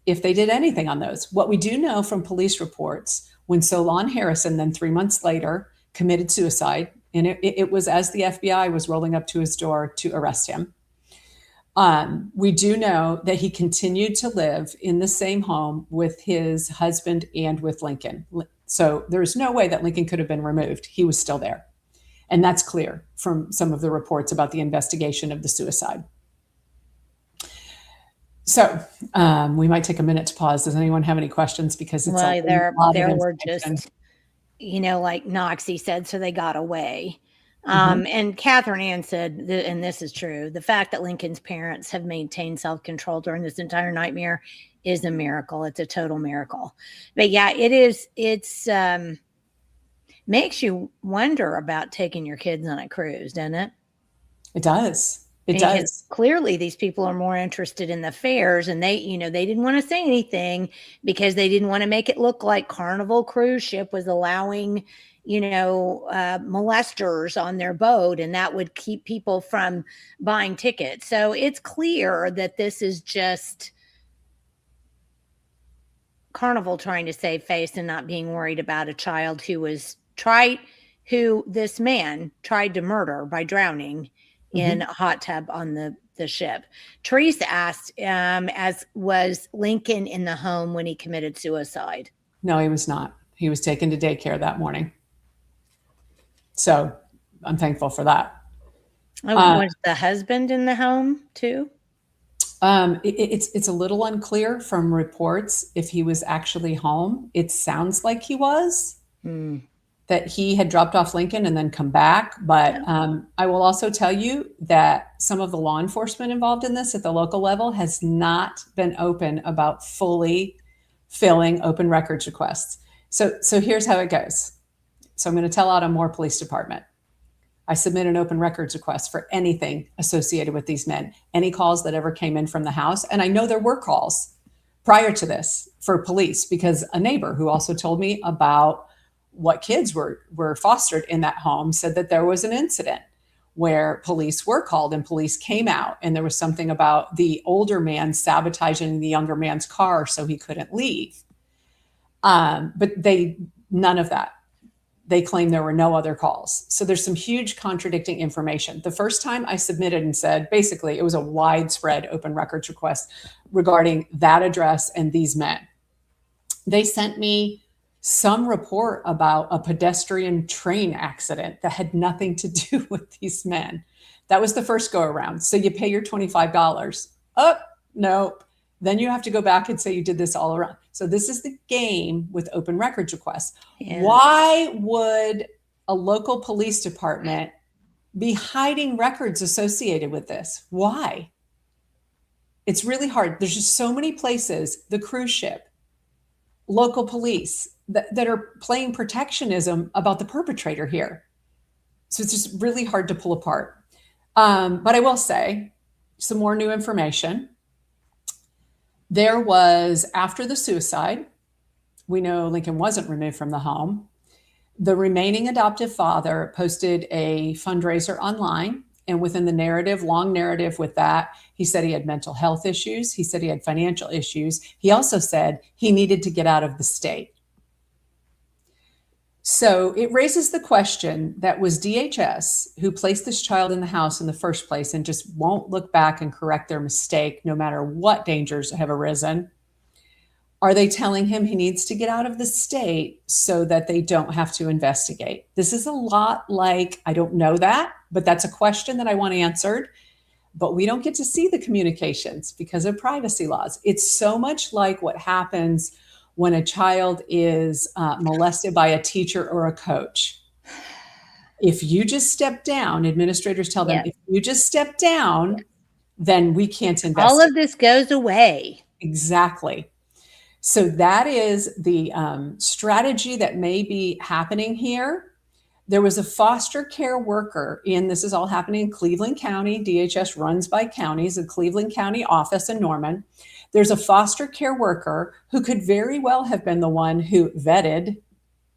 if they did anything on those. What we do know from police reports, when Solon Harrison, then 3 months later, committed suicide, and it was as the FBI was rolling up to his door to arrest him. We do know that he continued to live in the same home with his husband and with Lincoln. So there's no way that Lincoln could have been removed. He was still there. And that's clear from some of the reports about the investigation of the suicide. So we might take a minute to pause. Does anyone have any questions? Because it's there were just, like Noxie said, so they got away. And Catherine Ann said, and this is true, the fact that Lincoln's parents have maintained self-control during this entire nightmare is a miracle. It's a total miracle. But yeah, it is. It's makes you wonder about taking your kids on a cruise, doesn't it? It does. It does. Clearly, these people are more interested in the fares, and they didn't want to say anything because they didn't want to make it look like Carnival Cruise Ship was allowing molesters on their boat, and that would keep people from buying tickets. So it's clear that this is just Carnival trying to save face and not being worried about a child who was who this man tried to murder by drowning in a hot tub on the ship. Teresa asked, as was Lincoln in the home when he committed suicide? No, he was not. He was taken to daycare that morning. So I'm thankful for that. Was the husband in the home too? It's a little unclear from reports if he was actually home. It sounds like he was, that he had dropped off Lincoln and then come back. But I will also tell you that some of the law enforcement involved in this at the local level has not been open about fully filling open records requests. So here's how it goes. So I'm going to tell out on Moore Police Department. I submit an open records request for anything associated with these men, any calls that ever came in from the house. And I know there were calls prior to this for police, because a neighbor who also told me about what kids were fostered in that home said that there was an incident where police were called and police came out, and there was something about the older man sabotaging the younger man's car so he couldn't leave. But none of that. They claim there were no other calls. So there's some huge contradicting information. The first time I submitted and said, basically, it was a widespread open records request regarding that address and these men. They sent me some report about a pedestrian train accident that had nothing to do with these men. That was the first go around. So you pay your $25. Oh, nope. Then you have to go back and say you did this all around. So this is the game with open records requests. Yeah. Why would a local police department be hiding records associated with this? Why? It's really hard. There's just so many places, the cruise ship, local police, that are playing protectionism about the perpetrator here. So it's just really hard to pull apart. But I will say some more new information. There was, after the suicide, we know Lincoln wasn't removed from the home. The remaining adoptive father posted a fundraiser online. And within the narrative, long narrative with that, he said he had mental health issues. He said he had financial issues. He also said he needed to get out of the state. So it raises the question, that was DHS who placed this child in the house in the first place and just won't look back and correct their mistake no matter what dangers have arisen. Are they telling him he needs to get out of the state so that they don't have to investigate? This is a lot like, I don't know that, but that's a question that I want answered. But we don't get to see the communications because of privacy laws. It's so much like what happens when a child is molested by a teacher or a coach. If you just step down, administrators tell them, if you just step down, then we can't investigate. All of this goes away. Exactly. So that is the strategy that may be happening here. There was a foster care worker this is all happening in Cleveland County. DHS runs by counties, a Cleveland County office in Norman. There's a foster care worker who could very well have been the one who vetted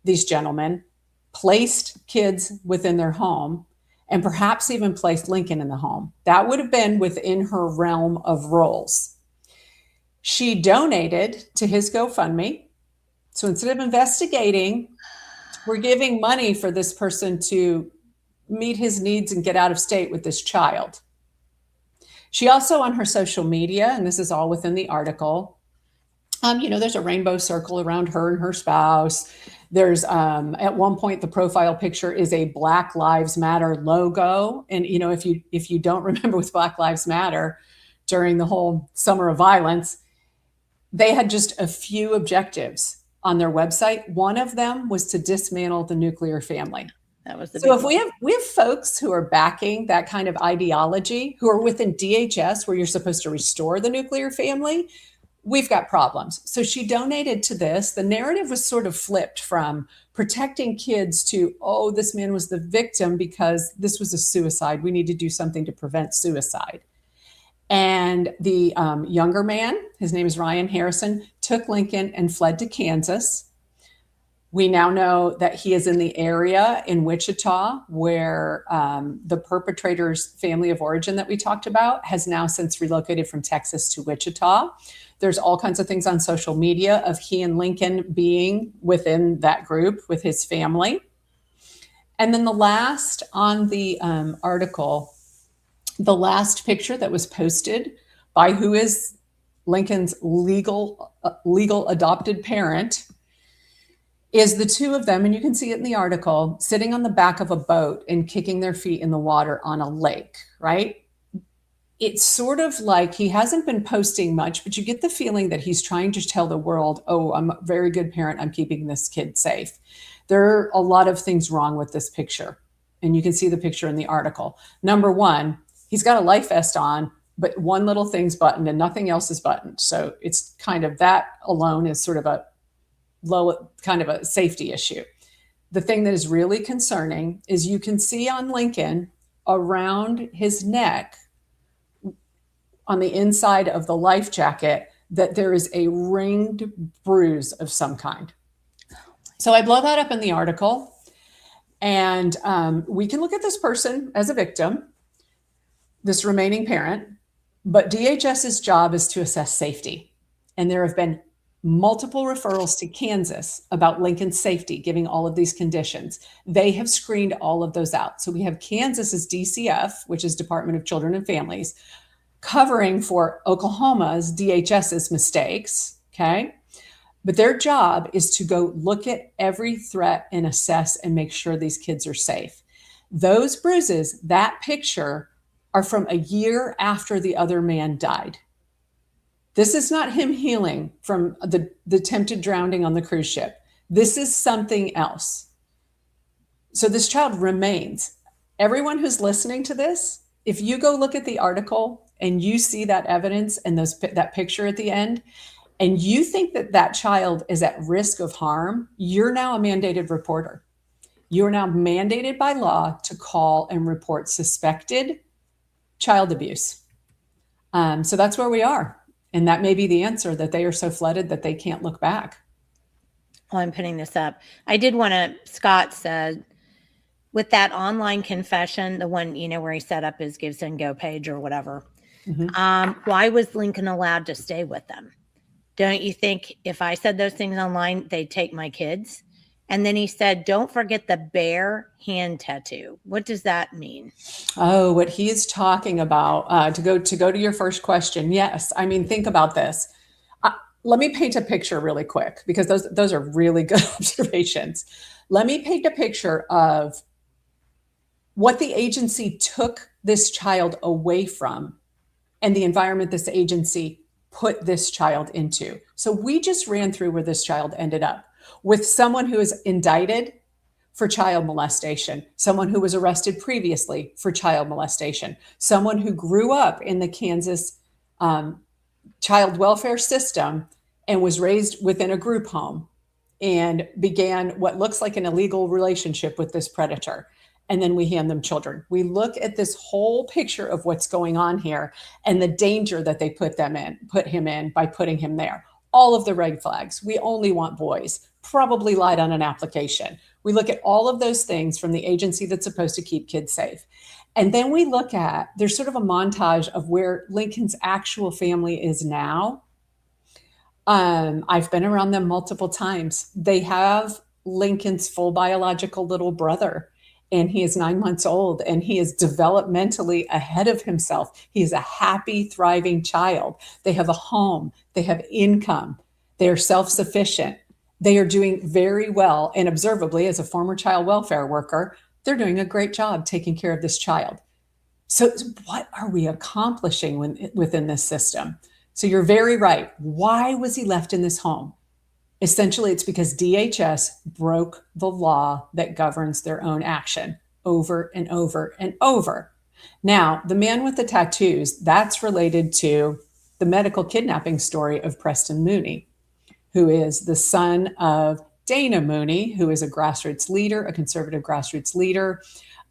these gentlemen, placed kids within their home, and perhaps even placed Lincoln in the home. That would have been within her realm of roles. She donated to his GoFundMe. So instead of investigating, we're giving money for this person to meet his needs and get out of state with this child. She also, on her social media, and this is all within the article, there's a rainbow circle around her and her spouse. There's, at one point, the profile picture is a Black Lives Matter logo. And, if you don't remember with Black Lives Matter during the whole summer of violence, they had just a few objectives on their website. One of them was to dismantle the nuclear family. That was the so if we have folks who are backing that kind of ideology, who are within DHS where you're supposed to restore the nuclear family, we've got problems. So she donated to this. The narrative was sort of flipped from protecting kids to, oh, this man was the victim because this was a suicide. We need to do something to prevent suicide. And the younger man, his name is Ryan Harrison, took Lincoln and fled to Kansas. We now know that he is in the area in Wichita where the perpetrator's family of origin that we talked about has now since relocated from Texas to Wichita. There's all kinds of things on social media of he and Lincoln being within that group with his family. And then the last on the article, the last picture that was posted by who is Lincoln's legal adopted parent is the two of them, and you can see it in the article, sitting on the back of a boat and kicking their feet in the water on a lake, right? It's sort of like he hasn't been posting much, but you get the feeling that he's trying to tell the world, oh, I'm a very good parent. I'm keeping this kid safe. There are a lot of things wrong with this picture. And you can see the picture in the article. Number one, he's got a life vest on, but one little thing's buttoned and nothing else is buttoned. So it's kind of that alone is sort of a low, kind of a safety issue. The thing that is really concerning is you can see on Lincoln around his neck, on the inside of the life jacket, that there is a ringed bruise of some kind. So I blow that up in the article, and we can look at this person as a victim, this remaining parent, but DHS's job is to assess safety. And there have been multiple referrals to Kansas about Lincoln's safety, giving all of these conditions. They have screened all of those out. So we have Kansas's DCF, which is Department of Children and Families, covering for Oklahoma's DHS's mistakes, okay? But their job is to go look at every threat and assess and make sure these kids are safe. Those bruises, that picture, are from a year after the other man died. This is not him healing from the attempted drowning on the cruise ship. This is something else. So this child remains. Everyone who's listening to this, if you go look at the article and you see that evidence and that picture at the end, and you think that that child is at risk of harm, you're now a mandated reporter. You're now mandated by law to call and report suspected child abuse. So that's where we are. And that may be the answer, that they are so flooded that they can't look back. Oh, I'm putting this up. I did want to, Scott said, with that online confession, the one, where he set up his Give, Send, Go page or whatever, why was Lincoln allowed to stay with them? Don't you think if I said those things online, they'd take my kids? And then he said, don't forget the bear hand tattoo. What does that mean? Oh, what he is talking about, to go to your first question. Yes. I mean, think about this. Let me paint a picture really quick, because those are really good observations. Let me paint a picture of what the agency took this child away from and the environment this agency put this child into. So we just ran through where this child ended up, with someone who is indicted for child molestation, someone who was arrested previously for child molestation, someone who grew up in the Kansas child welfare system and was raised within a group home and began what looks like an illegal relationship with this predator. And then we hand them children. We look at this whole picture of what's going on here and the danger that they put him in by putting him there. All of the red flags. We only want boys. Probably lied on an application. We look at all of those things from the agency that's supposed to keep kids safe. And then we look at, there's sort of a montage of where Lincoln's actual family is now. I've been around them multiple times. They have Lincoln's full biological little brother, and he is 9 months old, and he is developmentally ahead of himself. He is a happy, thriving child. They have a home. They have income. They are self-sufficient. They are doing very well. And observably, as a former child welfare worker, they're doing a great job taking care of this child. So what are we accomplishing within this system? So you're very right. Why was he left in this home? Essentially, it's because DHS broke the law that governs their own action over and over and over. Now, the man with the tattoos, that's related to the medical kidnapping story of Preston Mooney, who is the son of Dana Mooney, who is a grassroots leader, a conservative grassroots leader,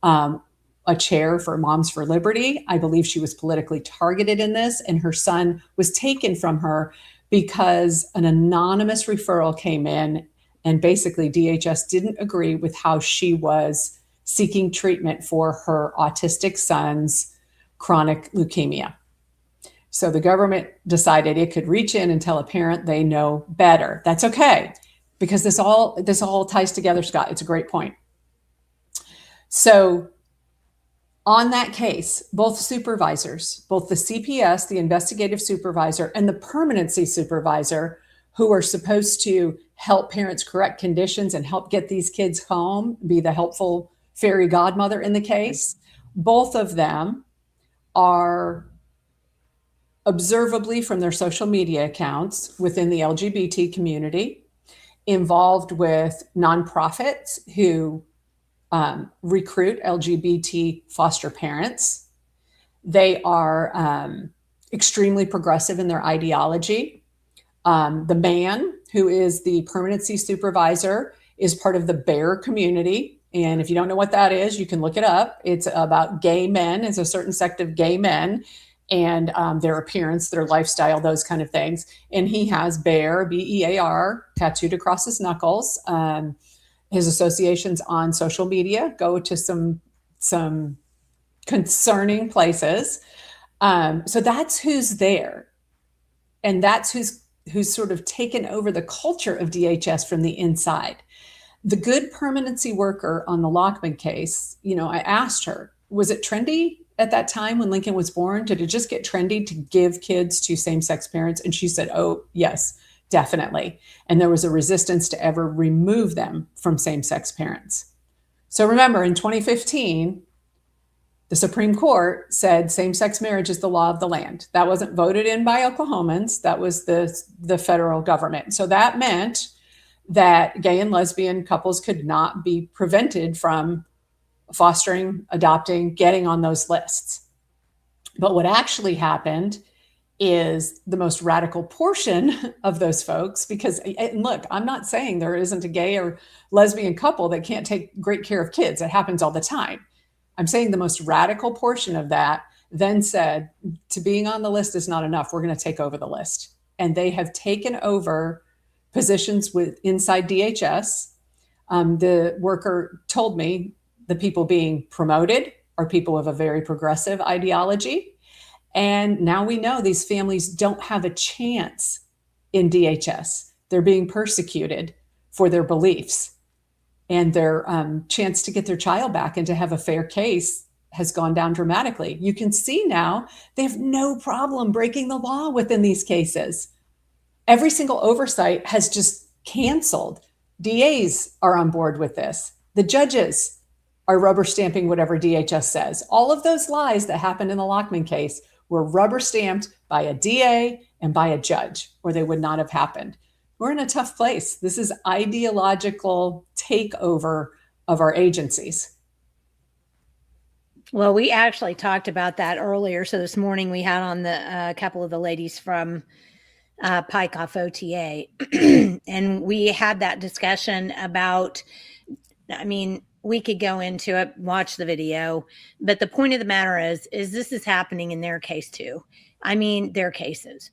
a chair for Moms for Liberty. I believe she was politically targeted in this, and her son was taken from her because an anonymous referral came in, and basically DHS didn't agree with how she was seeking treatment for her autistic son's chronic leukemia. So the government decided it could reach in and tell a parent they know better. That's okay, because this all ties together, Scott. It's a great point. So on that case, both supervisors, both the CPS, the investigative supervisor, and the permanency supervisor, who are supposed to help parents correct conditions and help get these kids home, be the helpful fairy godmother in the case, both of them are observably from their social media accounts within the LGBT community, involved with nonprofits who recruit LGBT foster parents. They are extremely progressive in their ideology. The man who is the permanency supervisor is part of the bear community. And if you don't know what that is, you can look it up. It's about gay men. It's a certain sect of gay men and their appearance, their lifestyle, those kind of things. And he has bear, BEAR, tattooed across his knuckles. His associations on social media go to some concerning places. So that's who's there. And that's who's sort of taken over the culture of DHS from the inside. The good permanency worker on the Lochman case, I asked her, was it trendy at that time when Lincoln was born? Did it just get trendy to give kids to same-sex parents? And she said, oh, yes, definitely. And there was a resistance to ever remove them from same-sex parents. So remember, in 2015, the Supreme Court said same-sex marriage is the law of the land. That wasn't voted in by Oklahomans. That was the federal government. So that meant that gay and lesbian couples could not be prevented from fostering, adopting, getting on those lists. But what actually happened is the most radical portion of those folks, because, and look, I'm not saying there isn't a gay or lesbian couple that can't take great care of kids. It happens all the time. I'm saying the most radical portion of that then said, to being on the list is not enough. We're going to take over the list. And they have taken over positions inside DHS. The worker told me the people being promoted are people of a very progressive ideology. And now we know these families don't have a chance in DHS. They're being persecuted for their beliefs. And their chance to get their child back and to have a fair case has gone down dramatically. You can see now they have no problem breaking the law within these cases. Every single oversight has just canceled. DAs are on board with this. The judges are rubber stamping whatever DHS says. All of those lies that happened in the Lochman case were rubber stamped by a DA and by a judge, or they would not have happened. We're in a tough place. This is ideological takeover of our agencies. Well, we actually talked about that earlier. So this morning we had on a couple of the ladies from Pike off OTA, and we had that discussion about, we could go into it, watch the video, but the point of the matter is this is happening in their case too. Their cases.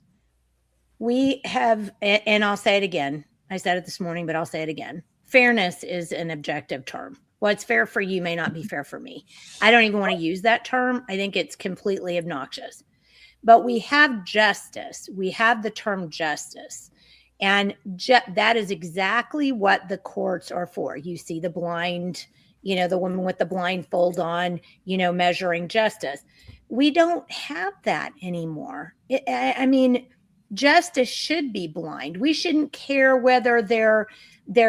We have, and I'll say it again. I said it this morning, but I'll say it again. Fairness is an objective term. What's fair for you may not be fair for me. I don't even want to use that term. I think it's completely obnoxious. But we have justice. We have the term justice. And that is exactly what the courts are for. You see the blind, the woman with the blindfold on, measuring justice. We don't have that anymore. Justice should be blind. We shouldn't care whether they're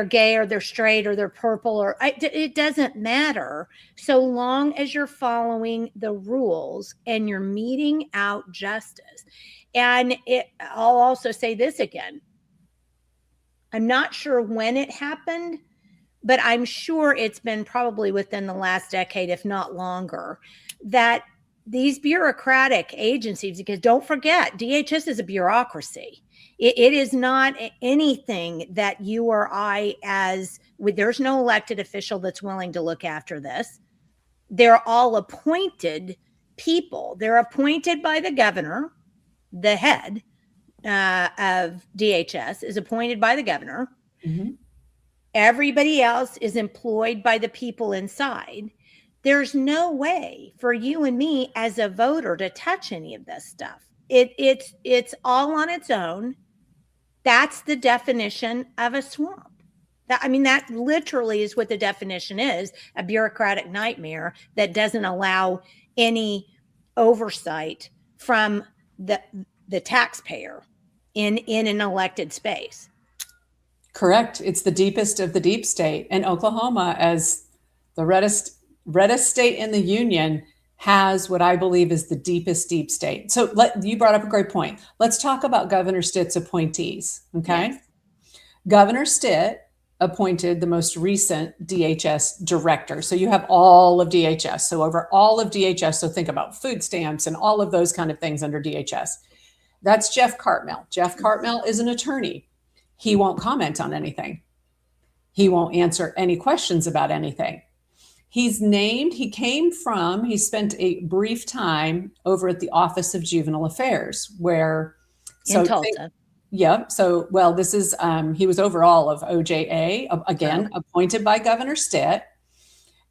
gay or they're straight or they're purple it doesn't matter, so long as you're following the rules and you're meting out justice. And I'll also say this again. I'm not sure when it happened, but I'm sure it's been probably within the last decade, if not longer, that these bureaucratic agencies, because don't forget, DHS is a bureaucracy. It is not anything that you or I there's no elected official that's willing to look after this. They're all appointed people. They're appointed by the governor. The head of DHS is appointed by the governor. Mm-hmm. Everybody else is employed by the people inside. There's no way for you and me as a voter to touch any of this stuff. It's all on its own. That's the definition of a swamp. That literally is what the definition is, a bureaucratic nightmare that doesn't allow any oversight from the taxpayer in an elected space. Correct. It's the deepest of the deep state. And Oklahoma, as the reddest state in the union, has what I believe is the deepest deep state. So you brought up a great point. Let's talk about Governor Stitt's appointees. Okay. Yes. Governor Stitt appointed the most recent DHS director. So you have all of DHS. So over all of DHS, so think about food stamps and all of those kind of things under DHS. That's Jeff Cartmel. Jeff Cartmel is an attorney. He won't comment on anything. He won't answer any questions about anything. He spent a brief time over at the Office of Juvenile Affairs, where in Tulsa. Yep. So, well, this is, he was over all of OJA, again, appointed by Governor Stitt.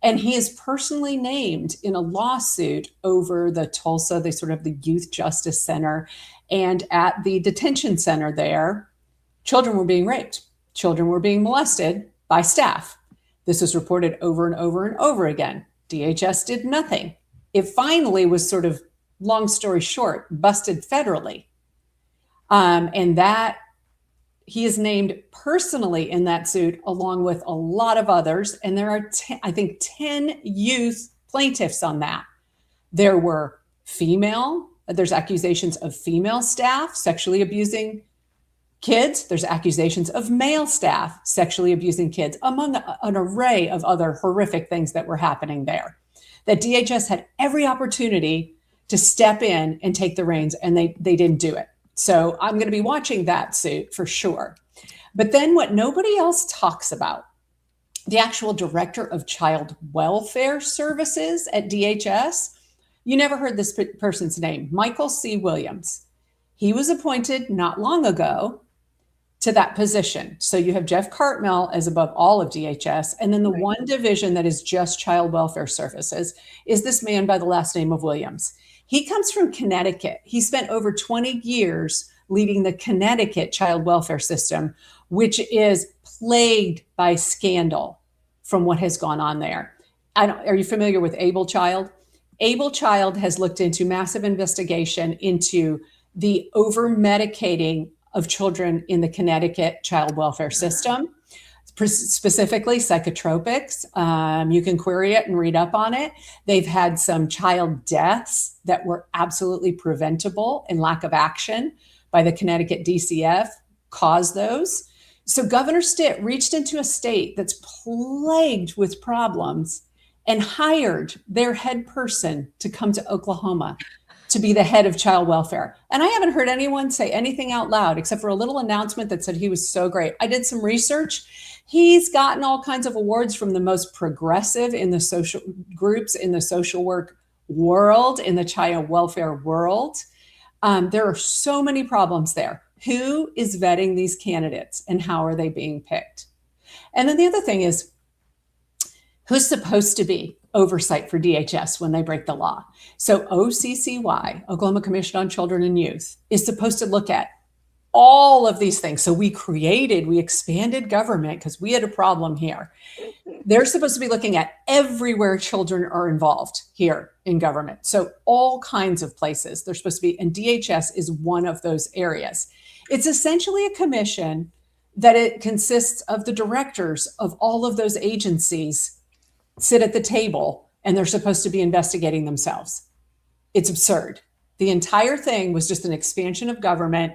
And he is personally named in a lawsuit over the Tulsa, the Youth Justice Center. And at the detention center there, children were being raped. Children were being molested by staff. This was reported over and over and over again. DHS did nothing. It finally was long story short, busted federally. And that he is named personally in that suit, along with a lot of others. And there are, 10 youth plaintiffs on that. There were there's accusations of female staff sexually abusing kids. There's accusations of male staff sexually abusing kids, among an array of other horrific things that were happening there. That DHS had every opportunity to step in and take the reins, and they didn't do it. So I'm going to be watching that suit for sure. But then what nobody else talks about, the actual director of child welfare services at DHS, you never heard this person's name, Michael C. Williams. He was appointed not long ago to that position. So you have Jeff Cartmel as above all of DHS. And then the one division that is just child welfare services is this man by the last name of Williams. He comes from Connecticut. He spent over 20 years leading the Connecticut child welfare system, which is plagued by scandal from what has gone on there. Are you familiar with Able Child? Able Child has looked into massive investigation into the over-medicating of children in the Connecticut child welfare system, specifically psychotropics. You can query it and read up on it. They've had some child deaths that were absolutely preventable, and lack of action by the Connecticut DCF caused those. So Governor Stitt reached into a state that's plagued with problems and hired their head person to come to Oklahoma to be the head of child welfare. And I haven't heard anyone say anything out loud except for a little announcement that said he was so great. I did some research. He's gotten all kinds of awards from the most progressive in the social groups, in the social work world, in the child welfare world. There are so many problems there. Who is vetting these candidates and how are they being picked? And then the other thing is, who's supposed to be oversight for DHS when they break the law? So OCCY, Oklahoma Commission on Children and Youth, is supposed to look at all of these things. So we expanded government because we had a problem here. They're supposed to be looking at everywhere children are involved here in government. So all kinds of places they're supposed to be, and DHS is one of those areas. It's essentially a commission that it consists of the directors of all of those agencies sit at the table, and they're supposed to be investigating themselves. It's absurd. The entire thing was just an expansion of government.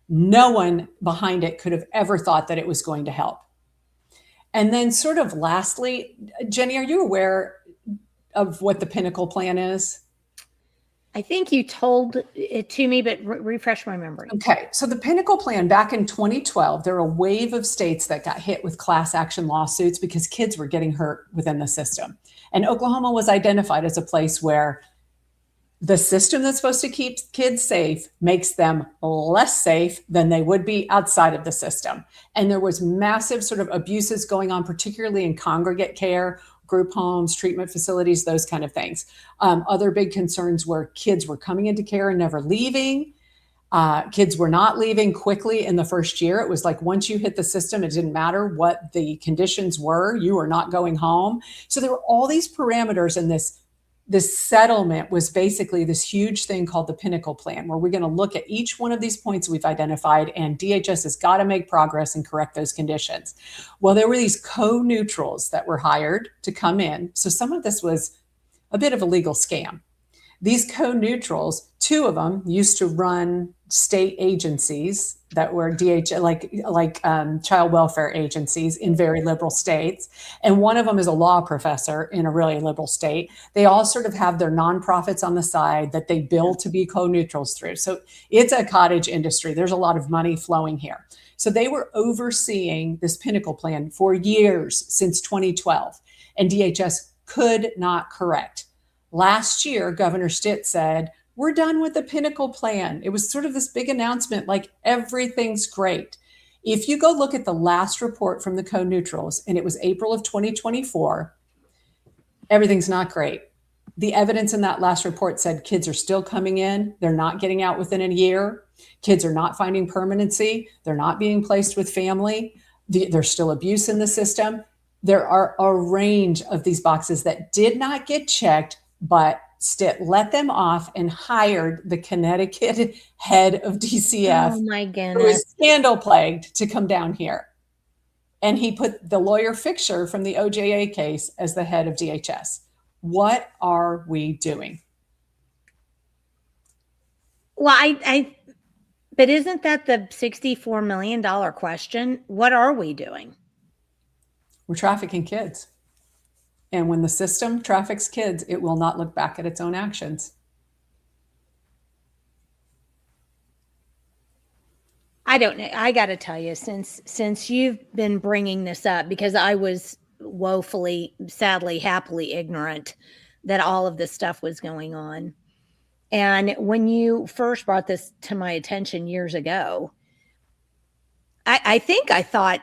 No one behind it could have ever thought that it was going to help. And then lastly, Jenny, are you aware of what the Pinnacle Plan is? I think you told it to me, but refresh my memory. Okay. So the Pinnacle Plan, back in 2012, there were a wave of states that got hit with class action lawsuits because kids were getting hurt within the system. And Oklahoma was identified as a place where the system that's supposed to keep kids safe makes them less safe than they would be outside of the system. And there was massive abuses going on, particularly in congregate care, group homes, treatment facilities, those kind of things. Other big concerns were kids were coming into care and never leaving. Kids were not leaving quickly in the first year. It was like once you hit the system, it didn't matter what the conditions were, you were not going home. So there were all these parameters, and this settlement was basically this huge thing called the Pinnacle Plan, where we're going to look at each one of these points we've identified, and DHS has got to make progress and correct those conditions. Well, there were these co-neutrals that were hired to come in. So some of this was a bit of a legal scam. These co-neutrals, two of them used to run state agencies that were like child welfare agencies in very liberal states. And one of them is a law professor in a really liberal state. They all sort of have their nonprofits on the side that they bill to be co-neutrals through. So it's a cottage industry. There's a lot of money flowing here. So they were overseeing this Pinnacle Plan for years, since 2012, and DHS could not correct. Last year, Governor Stitt said, we're done with the Pinnacle Plan. It was sort of this big announcement, like everything's great. If you go look at the last report from the co-neutrals, and it was April of 2024, everything's not great. The evidence in that last report said kids are still coming in. They're not getting out within a year. Kids are not finding permanency. They're not being placed with family. There's still abuse in the system. There are a range of these boxes that did not get checked, but Stitt let them off and hired the Connecticut head of DCF, Oh my who goodness. is scandal plagued, to come down here. And he put the lawyer Fisher from the OJA case as the head of DHS. What are we doing? Well, but isn't that the $64 million question? What are we doing? We're trafficking kids. And when the system traffics kids, it will not look back at its own actions. I don't know. I got to tell you, since you've been bringing this up, because I was woefully, sadly, happily ignorant that all of this stuff was going on. And when you first brought this to my attention years ago, I think I thought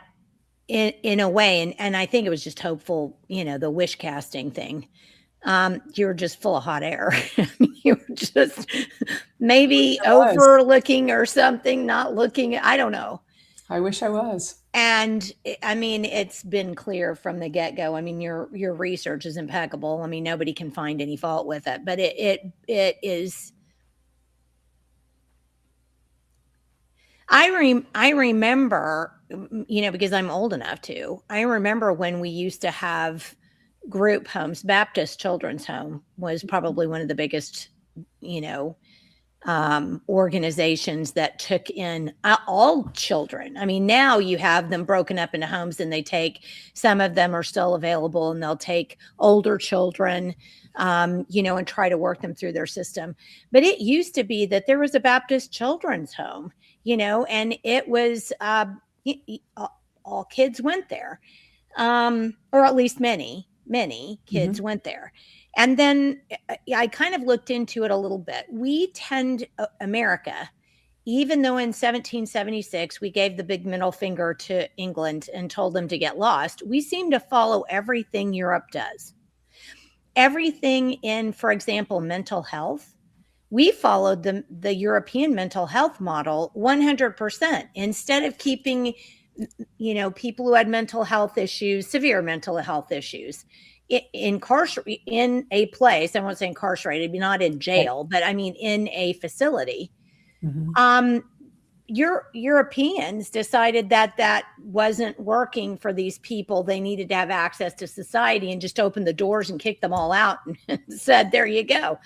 in a way, and I think it was just hopeful, the wish casting thing. You were just full of hot air. You were just maybe overlooking or something, not looking. I don't know. I wish I was. And I mean, it's been clear from the get-go. I mean, your research is impeccable. I mean, nobody can find any fault with it, but it is. I remember, because I'm old enough to. I remember when we used to have group homes. Baptist Children's Home was probably one of the biggest, organizations that took in all children. I mean, now you have them broken up into homes, and some of them are still available, and they'll take older children, and try to work them through their system. But it used to be that there was a Baptist Children's Home, and it was all kids went there, or at least many kids went there. And then I kind of looked into it a little bit. We tend, America, even though in 1776 we gave the big middle finger to England and told them to get lost, we seem to follow everything Europe does. Everything in, for example, mental health. We followed the European mental health model 100%. Instead of keeping, people who had mental health issues, severe mental health issues, incarcerated in a place. I won't say incarcerated, not in jail, but I mean in a facility. Mm-hmm. Europeans decided that wasn't working for these people. They needed to have access to society, and just opened the doors and kicked them all out and said, there you go.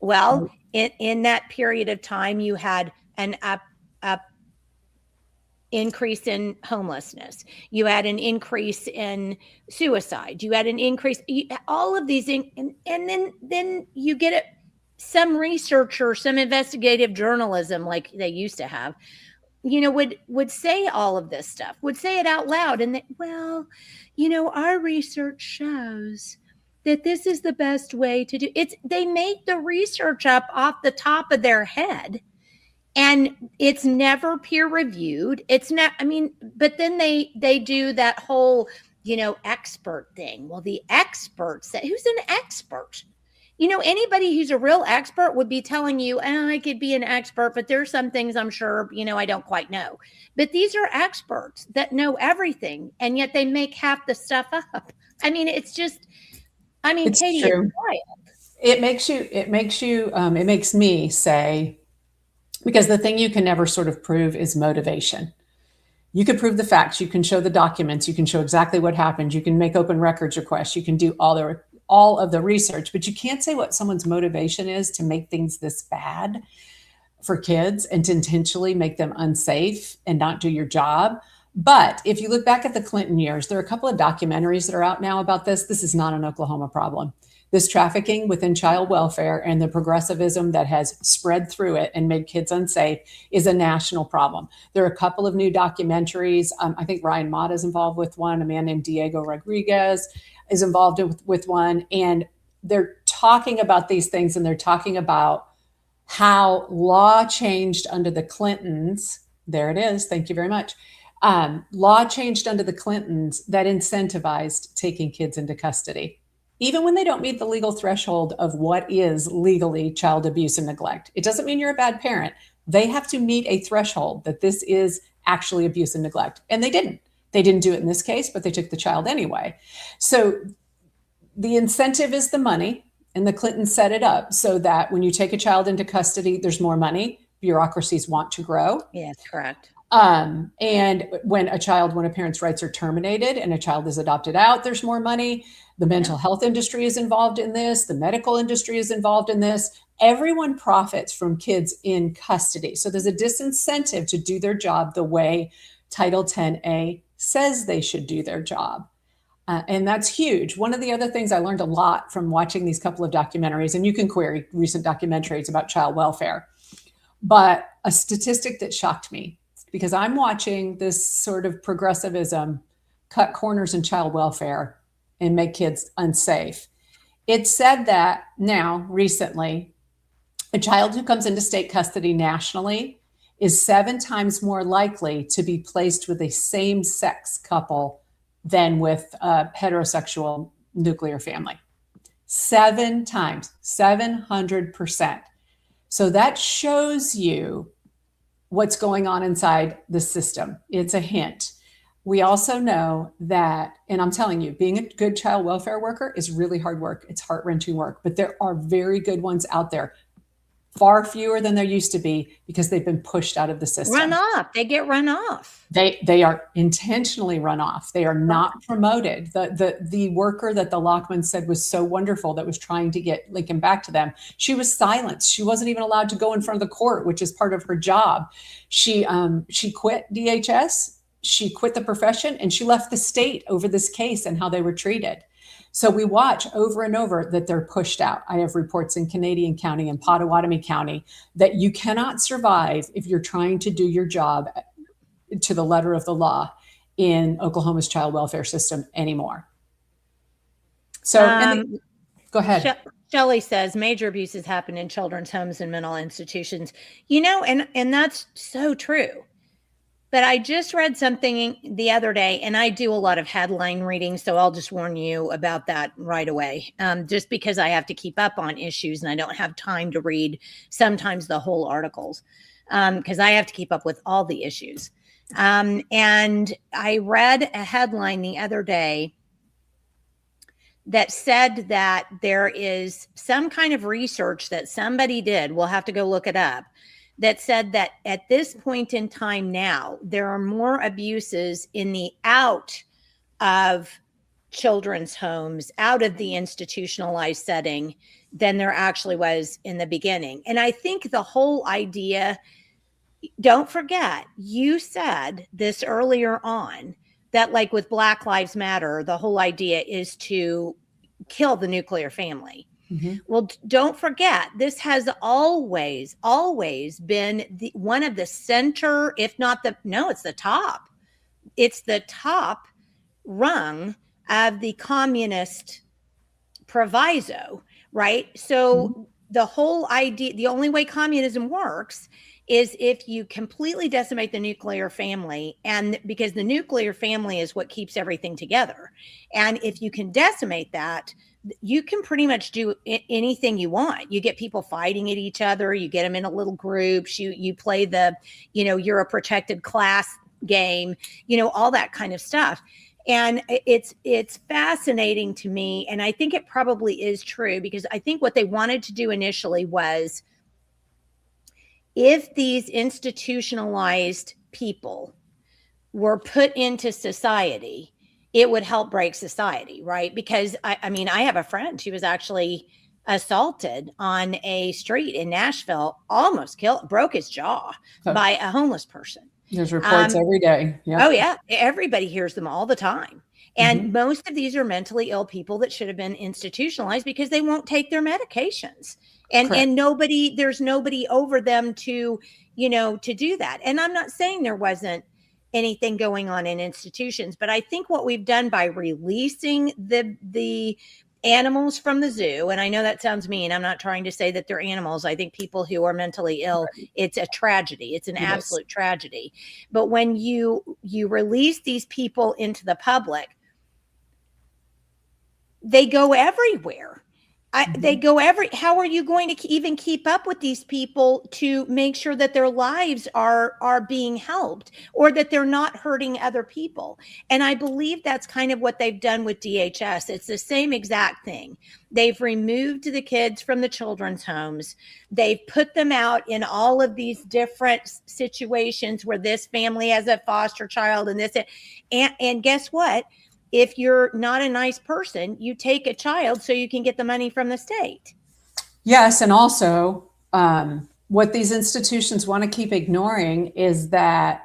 Well, in that period of time, you had an up increase in homelessness. You had an increase in suicide. You had an increase, all of these, and then you get it. Some researcher, some investigative journalism, like they used to have, would say all of this stuff, would say it out loud, and our research shows that this is the best way to do it. They make the research up off the top of their head. And it's never peer reviewed. It's not, but then they do that whole, expert thing. Well, the experts, who's an expert? Anybody who's a real expert would be telling you, I could be an expert, but there's some things I'm sure, I don't quite know. But these are experts that know everything, and yet they make half the stuff up. It's just, It's Katie, it's true. wild. It makes me say, because the thing you can never sort of prove is motivation. You can prove the facts, you can show the documents, you can show exactly what happened, you can make open records requests, you can do all of the research, but you can't say what someone's motivation is to make things this bad for kids and to intentionally make them unsafe and not do your job. But if you look back at the Clinton years, there are a couple of documentaries that are out now about this. This is not an Oklahoma problem. This trafficking within child welfare and the progressivism that has spread through it and made kids unsafe is a national problem. There are a couple of new documentaries. I think Ryan Mott is involved with one. A man named Diego Rodriguez is involved with one. And they're talking about these things, and they're talking about how law changed under the Clintons. There it is. Thank you very much. Law changed under the Clintons that incentivized taking kids into custody, even when they don't meet the legal threshold of what is legally child abuse and neglect. It doesn't mean you're a bad parent. They have to meet a threshold that this is actually abuse and neglect. And they didn't. They didn't do it in this case, but they took the child anyway. So the incentive is the money. And the Clintons set it up so that when you take a child into custody, there's more money. Bureaucracies want to grow. Yes, correct. And when a parent's rights are terminated and a child is adopted out, there's more money. The mental health industry is involved in this. The medical industry is involved in this. Everyone profits from kids in custody. So there's a disincentive to do their job the way Title 10A says they should do their job. And that's huge. One of the other things I learned a lot from watching these couple of documentaries, and you can query recent documentaries about child welfare, but a statistic that shocked me, because I'm watching this sort of progressivism cut corners in child welfare and make kids unsafe. It said that now, recently, a child who comes into state custody nationally is 7 times more likely to be placed with a same-sex couple than with a heterosexual nuclear family. 7 times, 700%. So that shows you what's going on inside the system. It's a hint. We also know that, and I'm telling you, being a good child welfare worker is really hard work. It's heart-wrenching work, but there are very good ones out there. Far fewer than there used to be because they've been pushed out of the system. Run off. They get run off. They are intentionally run off. They are not promoted. The worker that the Lochman said was so wonderful that was trying to get Lincoln back to them, she was silenced. She wasn't even allowed to go in front of the court, which is part of her job. She quit DHS. She quit the profession, and she left the state over this case and how they were treated. So we watch over and over that they're pushed out. I have reports in Canadian County and Potawatomi County that you cannot survive if you're trying to do your job to the letter of the law in Oklahoma's child welfare system anymore. So go ahead. Shelley says major abuses happen in children's homes and mental institutions. And that's so true. But I just read something the other day, and I do a lot of headline reading, so I'll just warn you about that right away, just because I have to keep up on issues and I don't have time to read sometimes the whole articles, because I have to keep up with all the issues. And I read a headline the other day that said that there is some kind of research that somebody did, we'll have to go look it up, that said that at this point in time now, there are more abuses in the out of children's homes, out of the institutionalized setting, than there actually was in the beginning. And I think the whole idea, don't forget, you said this earlier on, that like with Black Lives Matter, the whole idea is to kill the nuclear family. Mm-hmm. Well, don't forget, this has always been one of the center, if not it's the top. It's the top rung of the communist proviso, right? So the whole idea, the only way communism works is if you completely decimate the nuclear family, and because the nuclear family is what keeps everything together. And if you can decimate that, you can pretty much do anything you want. You get people fighting at each other, you get them in a little groups, you play the, you're a protected class game, all that kind of stuff. And it's fascinating to me, and I think it probably is true, because I think what they wanted to do initially was, if these institutionalized people were put into society, it would help break society, right? Because I mean, I have a friend who was actually assaulted on a street in Nashville, almost killed, broke his jaw by a homeless person. There's reports every day. Yep. Oh yeah, everybody hears them all the time. And most of these are mentally ill people that should have been institutionalized because they won't take their medications. And there's nobody over them to do that. And I'm not saying there wasn't anything going on in institutions, but I think what we've done by releasing the animals from the zoo, and I know that sounds mean, I'm not trying to say that they're animals. I think people who are mentally ill, it's a tragedy. It's an absolute tragedy. But when you release these people into the public, they go everywhere. They go how are you going to even keep up with these people to make sure that their lives are being helped, or that they're not hurting other people? And I believe that's kind of what they've done with DHS. It's the same exact thing. They've removed the kids from the children's homes. They've put them out in all of these different situations where this family has a foster child and this, and guess what? If you're not a nice person, you take a child so you can get the money from the state. Yes. And also, what these institutions want to keep ignoring is that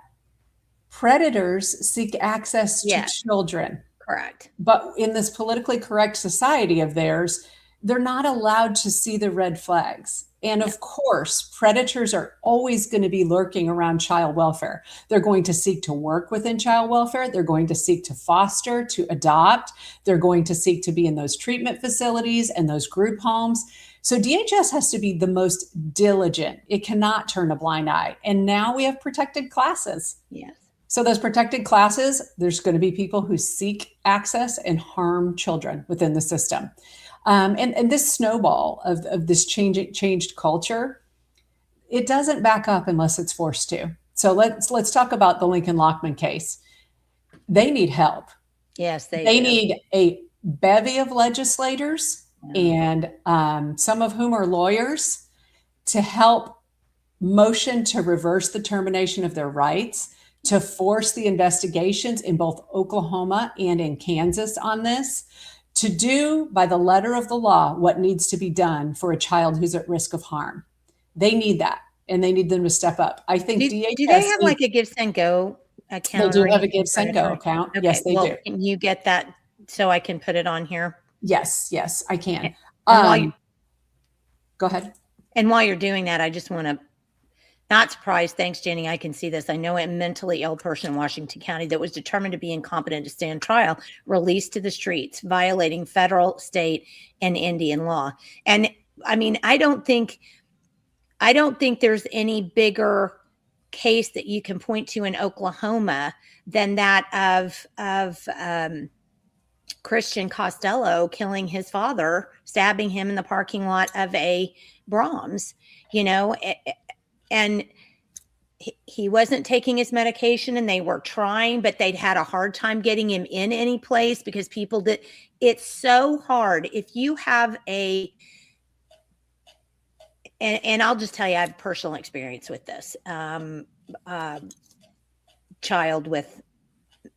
predators seek access to children. Correct. But in this politically correct society of theirs, they're not allowed to see the red flags. And of course, predators are always going to be lurking around child welfare. They're going to seek to work within child welfare. They're going to seek to foster, to adopt. They're going to seek to be in those treatment facilities and those group homes. So DHS has to be the most diligent. It cannot turn a blind eye. And now we have protected classes. Yes. So those protected classes, there's going to be people who seek access and harm children within the system. And this snowball of this changed culture, it doesn't back up unless it's forced to. So let's talk about the Lincoln Lochman case. They need help. Yes, they need a bevy of legislators, and some of whom are lawyers, to help motion to reverse the termination of their rights, to force the investigations in both Oklahoma and in Kansas on this, to do by the letter of the law what needs to be done for a child who's at risk of harm. They need that, and they need them to step up. I think DHS... Do they have like a Give, Send, Go account? They do have a Give, Send, Go account. Okay. Yes, they do. Can you get that so I can put it on here? Yes, I can. Go ahead. And while you're doing that, I just want to, not surprised, thanks, Jenny, I can see this. I know a mentally ill person in Washington County that was determined to be incompetent to stand trial, released to the streets, violating federal, state, and Indian law. And I mean, I don't think there's any bigger case that you can point to in Oklahoma than that of Christian Costello killing his father, stabbing him in the parking lot of a Brahms, and he wasn't taking his medication, and they were trying, but they'd had a hard time getting him in any place because people did. It's so hard. If you have and I'll just tell you, I have personal experience with this, child with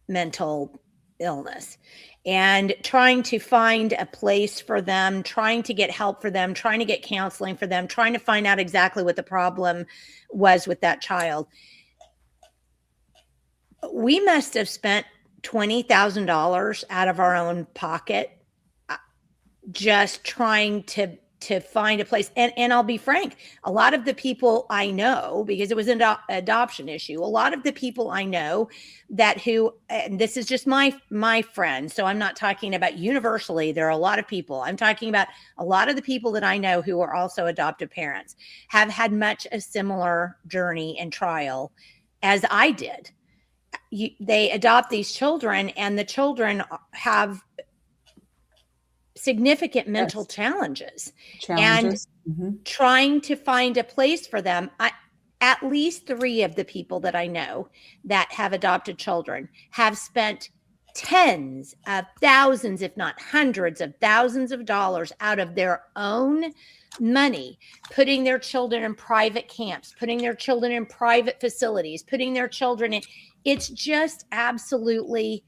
mental illness, and trying to find a place for them, trying to get help for them, trying to get counseling for them, trying to find out exactly what the problem was with that child. We must have spent $20,000 out of our own pocket just trying to to find a place. And I'll be frank, a lot of the people I know, because it was an adoption issue, a lot of the people I know and this is just my friends, so I'm not talking about universally, there are a lot of people, I'm talking about a lot of the people that I know who are also adoptive parents have had much a similar journey and trial as I did. They adopt these children, and the children have significant mental challenges and trying to find a place for them. At least 3 of the people that I know that have adopted children have spent tens of thousands, if not hundreds of thousands of dollars out of their own money, putting their children in private camps, putting their children in private facilities, putting their children in. It's just absolutely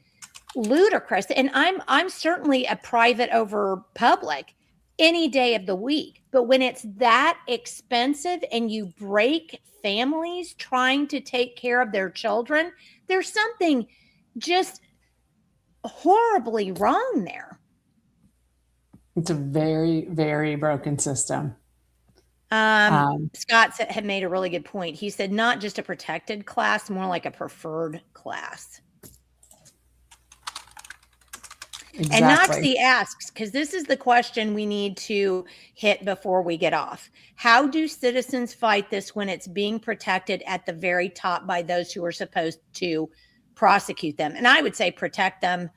ludicrous. And I'm certainly a private over public any day of the week. But when it's that expensive and you break families trying to take care of their children, there's something just horribly wrong there. It's a very, very broken system. Scott had made a really good point. He said, not just a protected class, more like a preferred class. Exactly. And Noxie asks, because this is the question we need to hit before we get off. How do citizens fight this when it's being protected at the very top by those who are supposed to prosecute them? And I would say protect them,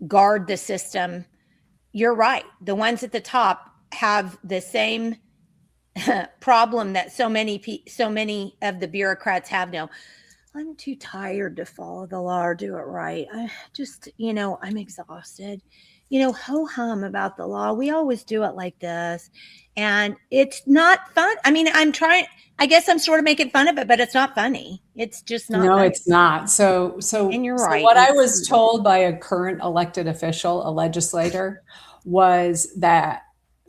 guard the system. You're right. The ones at the top have the same problem that so many of the bureaucrats have now. I'm too tired to follow the law or do it right. I just, I'm exhausted. Ho-hum about the law. We always do it like this. And it's not fun. I mean, I guess I'm sort of making fun of it, but it's not funny. It's just not. No, it's not. So and you're right. What I was told by a current elected official, a legislator, was that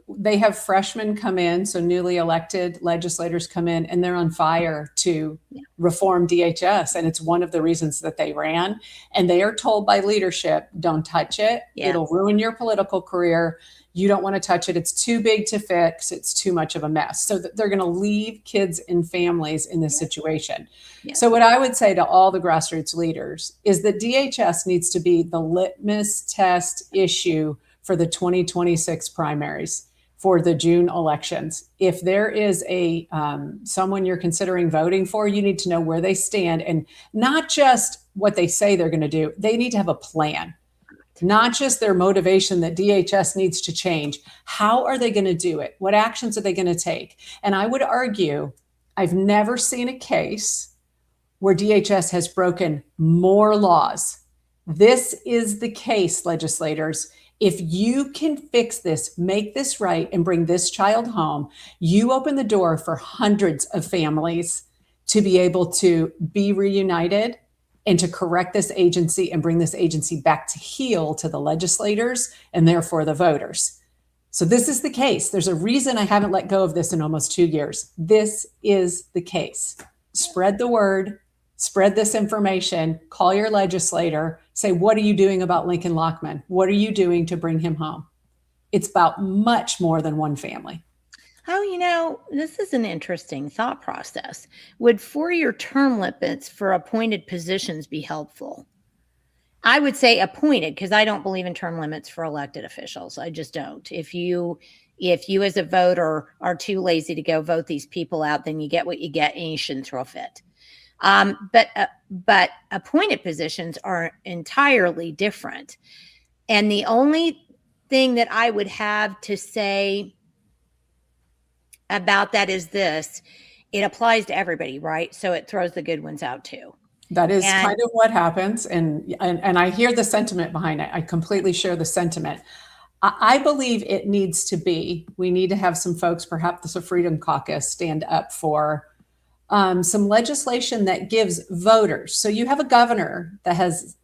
they have freshmen come in, so newly elected legislators come in, and they're on fire to reform DHS. And it's one of the reasons that they ran. And they are told by leadership, don't touch it. Yeah. It'll ruin your political career. You don't want to touch it. It's too big to fix. It's too much of a mess. So they're going to leave kids and families in this situation. Yeah. So what I would say to all the grassroots leaders is that DHS needs to be the litmus test issue for the 2026 primaries, for the June elections. If there is a someone you're considering voting for, you need to know where they stand, and not just what they say they're going to do. They need to have a plan, not just their motivation that DHS needs to change. How are they going to do it? What actions are they going to take? And I would argue, I've never seen a case where DHS has broken more laws. This is the case, legislators. If you can fix this, make this right, and bring this child home, you open the door for hundreds of families to be able to be reunited and to correct this agency and bring this agency back to heel to the legislators and therefore the voters. So this is the case. There's a reason I haven't let go of this in almost 2 years. This is the case. Spread the word. Spread this information, call your legislator, say, what are you doing about Lincoln Lochman? What are you doing to bring him home? It's about much more than one family. Oh, this is an interesting thought process. Would 4-year term limits for appointed positions be helpful? I would say appointed, because I don't believe in term limits for elected officials. I just don't. If you as a voter are too lazy to go vote these people out, then you get what you get and you shouldn't throw a fit. But appointed positions are entirely different. And the only thing that I would have to say about that is this: it applies to everybody, right? So it throws the good ones out too. That is kind of what happens. And I hear the sentiment behind it. I completely share the sentiment. I believe it needs to be, we need to have some folks, perhaps the Freedom Caucus, stand up for some legislation that gives voters. So you have a governor that has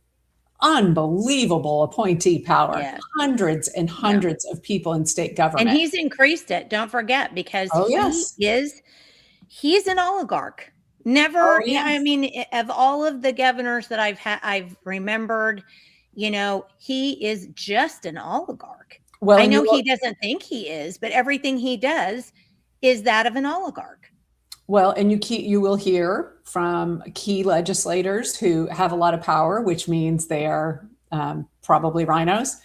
unbelievable appointee power, hundreds and hundreds of people in state government. And he's increased it, don't forget, because he's an oligarch. Never, I mean, of all of the governors that I've remembered, he is just an oligarch. Well, I and know he doesn't think he is, but everything he does is that of an oligarch. you will hear from key legislators who have a lot of power, which means they are probably rhinos.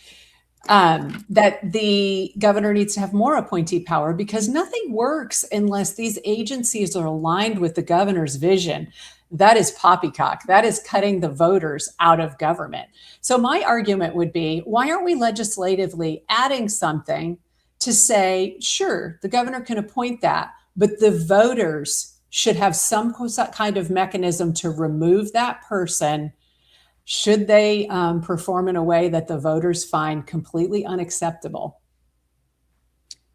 That the governor needs to have more appointee power because nothing works unless these agencies are aligned with the governor's vision. That is poppycock. That is cutting the voters out of government. So my argument would be, why aren't we legislatively adding something to say, sure, the governor can appoint that, but the voters should have some kind of mechanism to remove that person should they perform in a way that the voters find completely unacceptable?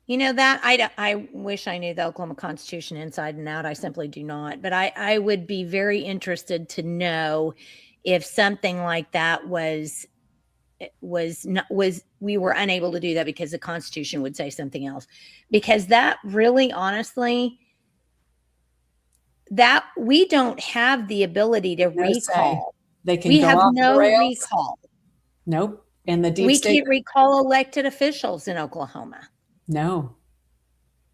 You know that I wish I knew the Oklahoma Constitution inside and out. I simply do not. But I would be very interested to know if something like that was not was we were unable to do that because the Constitution would say something else. Because that really, honestly, that we don't have the ability to No say. recall. They can We go have off the no rails. recall. Nope. And the deep We state. can't recall elected officials in Oklahoma. No,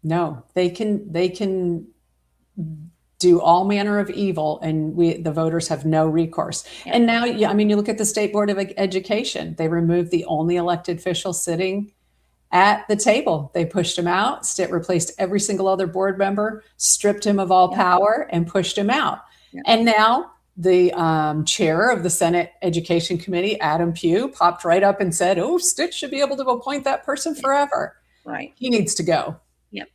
no. They can do all manner of evil, and the voters have no recourse. Yep. And now, I mean, you look at the State Board of Education. They removed the only elected official sitting at the table. They pushed him out. Stitt replaced every single other board member, stripped him of all power, and pushed him out. Yep. And now the chair of the Senate Education Committee, Adam Pugh, popped right up and said, oh, Stitt should be able to appoint that person forever. Right. He needs to go. Yep.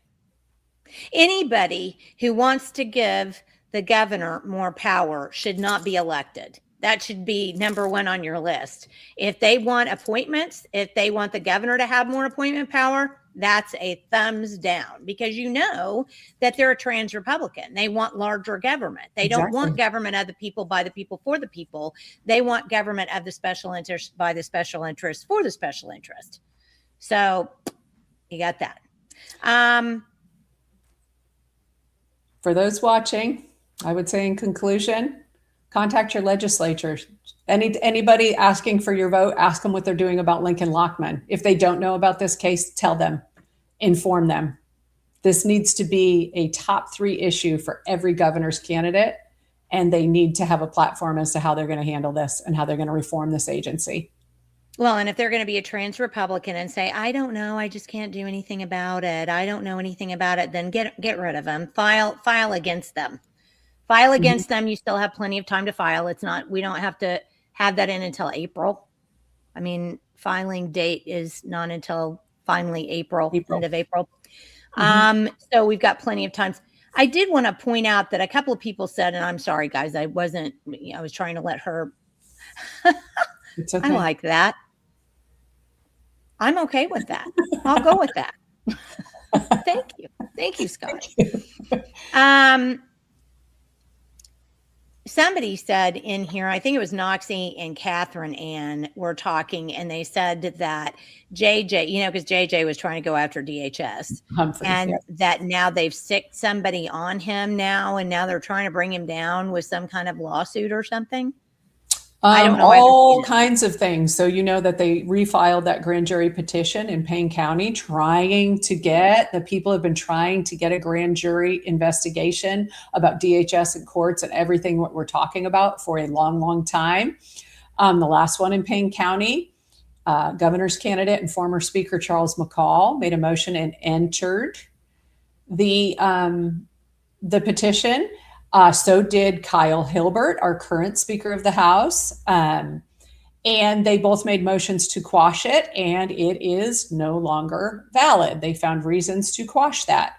Anybody who wants to give the governor more power should not be elected. That should be number one on your list. If they want appointments, if they want the governor to have more appointment power, that's a thumbs down, because you know that they're a trans Republican. They want larger government. They don't want government of the people, by the people, for the people. They want government of the special interest, by the special interest, for the special interest. So you got that. For those watching, I would say in conclusion, contact your legislature. Anybody asking for your vote, ask them what they're doing about Lincoln Lochman. If they don't know about this case, tell them, inform them. This needs to be a top 3 issue for every governor's candidate, and they need to have a platform as to how they're going to handle this and how they're going to reform this agency. Well, and if they're going to be a trans Republican and say, I don't know, I just can't do anything about it, I don't know anything about it, then get rid of them. File against them. File against them. You still have plenty of time to file. It's not, we don't have to have that in until April. I mean, filing date is not until finally April. End of April. So we've got plenty of time. I did want to point out that a couple of people said, and I'm sorry, guys, I was trying to let her. It's okay. I like that. I'm okay with that. I'll go with that. Thank you. Thank you, Scott. Somebody said in here, I think it was Noxie and Catherine Ann were talking, and they said that JJ, because JJ was trying to go after DHS, and that now they've sicked somebody on him now, and now they're trying to bring him down with some kind of lawsuit or something. I don't know. All kinds of things. So you know that they refiled that grand jury petition in Payne County, people have been trying to get a grand jury investigation about DHS and courts and everything what we're talking about for a long, long time. The last one in Payne County, governor's candidate and former Speaker Charles McCall made a motion and entered the petition. So did Kyle Hilbert, our current Speaker of the House. And they both made motions to quash it, and it is no longer valid. They found reasons to quash that.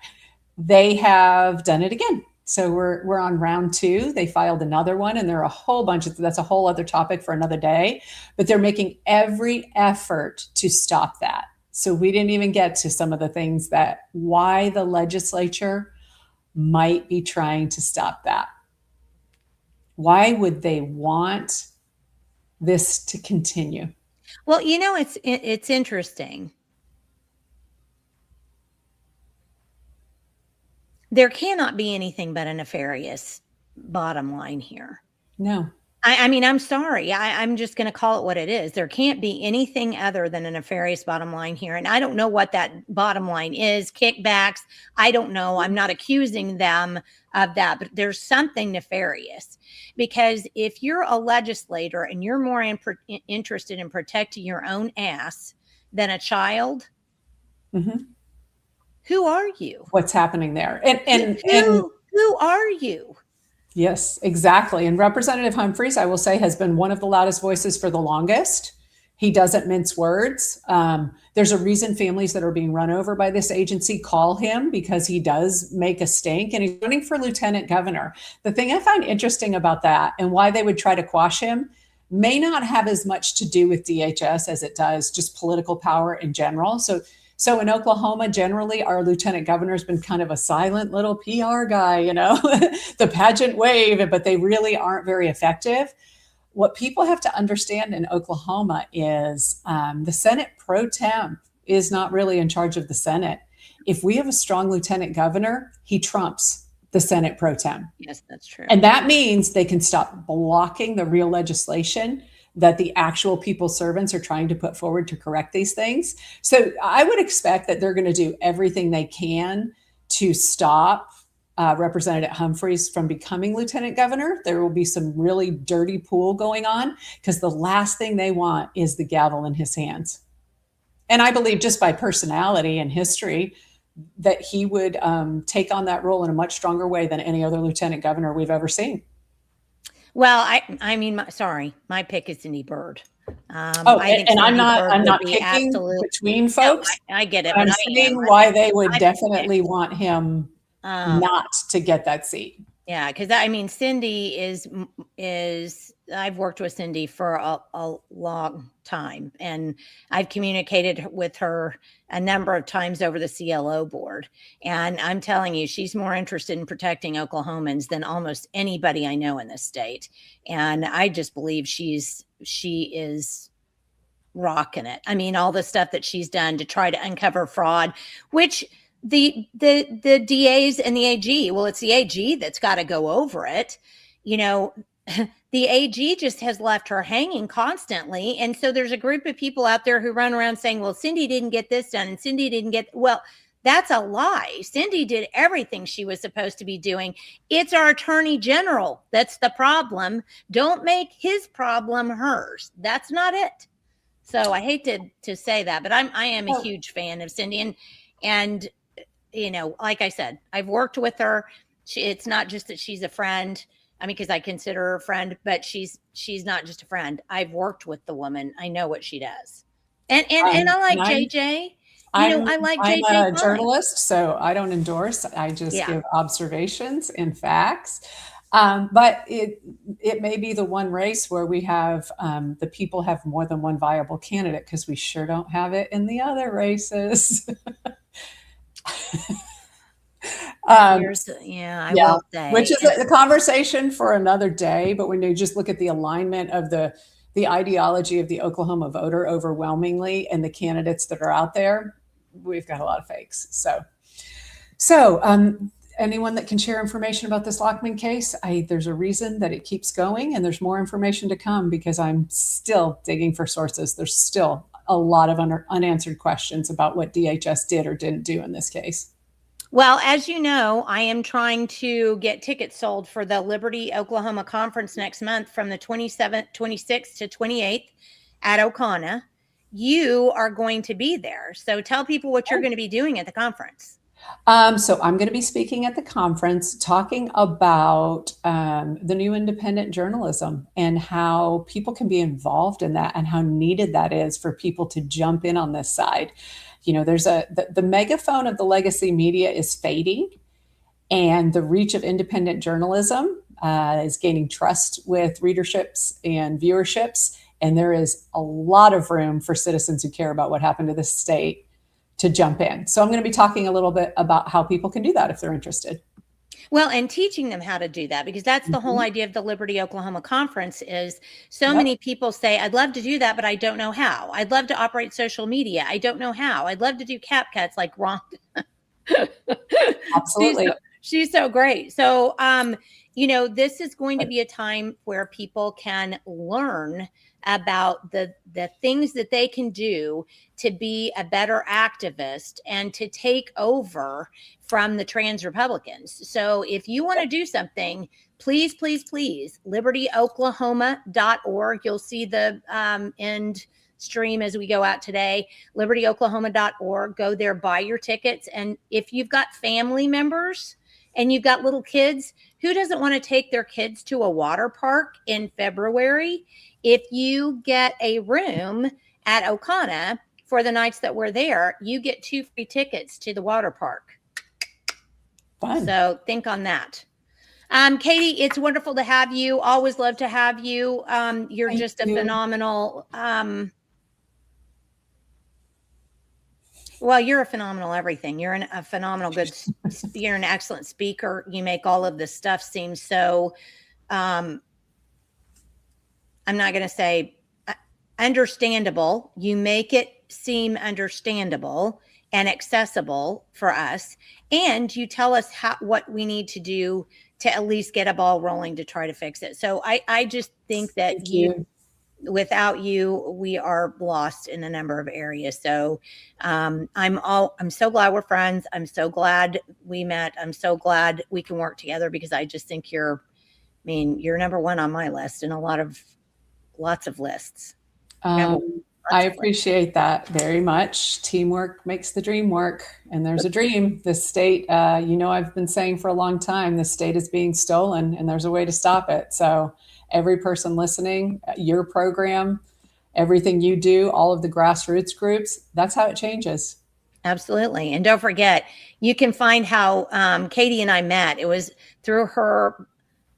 They have done it again. So we're on round 2. They filed another one, and there are a whole bunch of, that's a whole other topic for another day, but they're making every effort to stop that. So we didn't even get to some of the things that why the legislature might be trying to stop that. Why would they want this to continue? Well, it's interesting. There cannot be anything but a nefarious bottom line here. No. I mean, I'm sorry. I'm just going to call it what it is. There can't be anything other than a nefarious bottom line here. And I don't know what that bottom line is. Kickbacks. I don't know. I'm not accusing them of that, but there's something nefarious, because if you're a legislator and you're more interested in protecting your own ass than a child, Mm-hmm. who are you? What's happening there? And Who are you? yes, exactly. And Representative Humphreys, I will say, has been one of the loudest voices for the longest. He doesn't mince words. There's a reason families that are being run over by this agency call him, because he does make a stink, and he's running for lieutenant governor. The thing I find interesting about that, and why they would try to quash him, may not have as much to do with DHS as it does just political power in general. So in Oklahoma, generally, our lieutenant governor has been kind of a silent little PR guy, the pageant wave, but they really aren't very effective. What people have to understand in Oklahoma is the Senate pro tem is not really in charge of the Senate. If we have a strong lieutenant governor, he trumps the Senate pro tem. Yes, that's true. And that means they can stop blocking the real legislation that the actual people's servants are trying to put forward to correct these things. So I would expect that they're going to do everything they can to stop Representative Humphreys from becoming lieutenant governor. There will be some really dirty pool going on, because the last thing they want is the gavel in his hands. And I believe, just by personality and history, that he would take on that role in a much stronger way than any other lieutenant governor we've ever seen. Well, I mean, sorry, my pick is Cindy Bird. I think I'm not picking between folks. No, I get it. I'm seeing why they would definitely want him not to get that seat. Yeah, because I mean, Cindy is I've worked with Cindy for a long time, and I've communicated with her a number of times over the CLO board. And I'm telling you, she's more interested in protecting Oklahomans than almost anybody I know in this state. And I just believe she is rocking it. I mean, all the stuff that she's done to try to uncover fraud, which the DAs and the AG, well, it's the AG that's got to go over it. The AG just has left her hanging constantly. And so there's a group of people out there who run around saying, well, Cindy didn't get this done and Cindy didn't get, well, that's a lie. Cindy did everything she was supposed to be doing. It's our attorney general that's the problem. Don't make his problem hers. That's not it. So I hate to say that, but I am a huge fan of Cindy. And like I said, I've worked with her. It's not just that she's a friend. I mean, because I consider her a friend, but she's not just a friend. I've worked with the woman. I know what she does. And I like JJ. I like JJ. I'm a journalist, so I don't endorse. I just give observations and facts. But it may be the one race where we have the people have more than one viable candidate, because we sure don't have it in the other races. I will say, which is a conversation for another day. But when you just look at the alignment of the ideology of the Oklahoma voter overwhelmingly and the candidates that are out there, we've got a lot of fakes. So anyone that can share information about this Lochman case, there's a reason that it keeps going, and there's more information to come, because I'm still digging for sources. There's still a lot of unanswered questions about what DHS did or didn't do in this case. Well, as you know, I am trying to get tickets sold for the Liberty Oklahoma Conference next month from the 27th, 26th to 28th at Okana. You are going to be there. So tell people what you're going to be doing at the conference. So I'm going to be speaking at the conference talking about the new independent journalism and how people can be involved in that, and how needed that is for people to jump in on this side. There's the megaphone of the legacy media is fading, and the reach of independent journalism is gaining trust with readerships and viewerships. And there is a lot of room for citizens who care about what happened to the state to jump in. So I'm going to be talking a little bit about how people can do that if they're interested. Well, and teaching them how to do that, because that's the whole idea of the Liberty Oklahoma Conference is many people say, I'd love to do that, but I don't know how. I'd love to operate social media. I don't know how. I'd love to do cap cuts like Ron. Absolutely. She's so great. So, this is going to be a time where people can learn about the things that they can do to be a better activist and to take over from the trans Republicans. So, if you want to do something, please, please, please, libertyoklahoma.org. You'll see the end stream as we go out today, libertyoklahoma.org. Go there, buy your tickets. And if you've got family members and you've got little kids, who doesn't want to take their kids to a water park in February? If you get a room at Okana for the nights that we're there, you get 2 free tickets to the water park. Fun. So think on that. Katie, it's wonderful to have you. Always love to have you. You're Thank just a you. phenomenal, well, you're a phenomenal everything. You're a phenomenal you're an excellent speaker. You make all of this stuff seem so, I'm not going to say understandable. You make it seem understandable and accessible for us. And you tell us what we need to do to at least get a ball rolling to try to fix it. So I just think that Thank you. Without you, we are lost in a number of areas. So I'm so glad we're friends. I'm so glad we met. I'm so glad we can work together because I just think you're number one on my list and lots of lists. I appreciate that very much. Teamwork makes the dream work, and there's a dream. This state, I've been saying for a long time, this state is being stolen, and there's a way to stop it. So every person listening, your program, everything you do, all of the grassroots groups, that's how it changes. Absolutely. And don't forget, you can find how Katie and I met. It was through her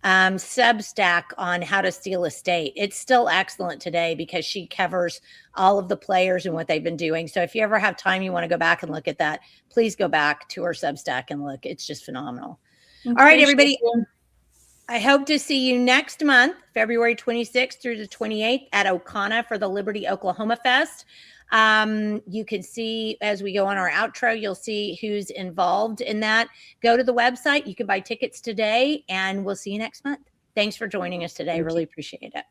Substack on how to steal a state. It's still excellent today because she covers all of the players and what they've been doing. So if you ever have time, you want to go back and look at that, please go back to her Substack and look. It's just phenomenal. All right, everybody. I hope to see you next month, February 26th through the 28th at Okana for the Liberty Oklahoma Fest. You can see as we go on our outro, you'll see who's involved in that. Go to the website. You can buy tickets today, and we'll see you next month. Thanks for joining us today. Really appreciate it.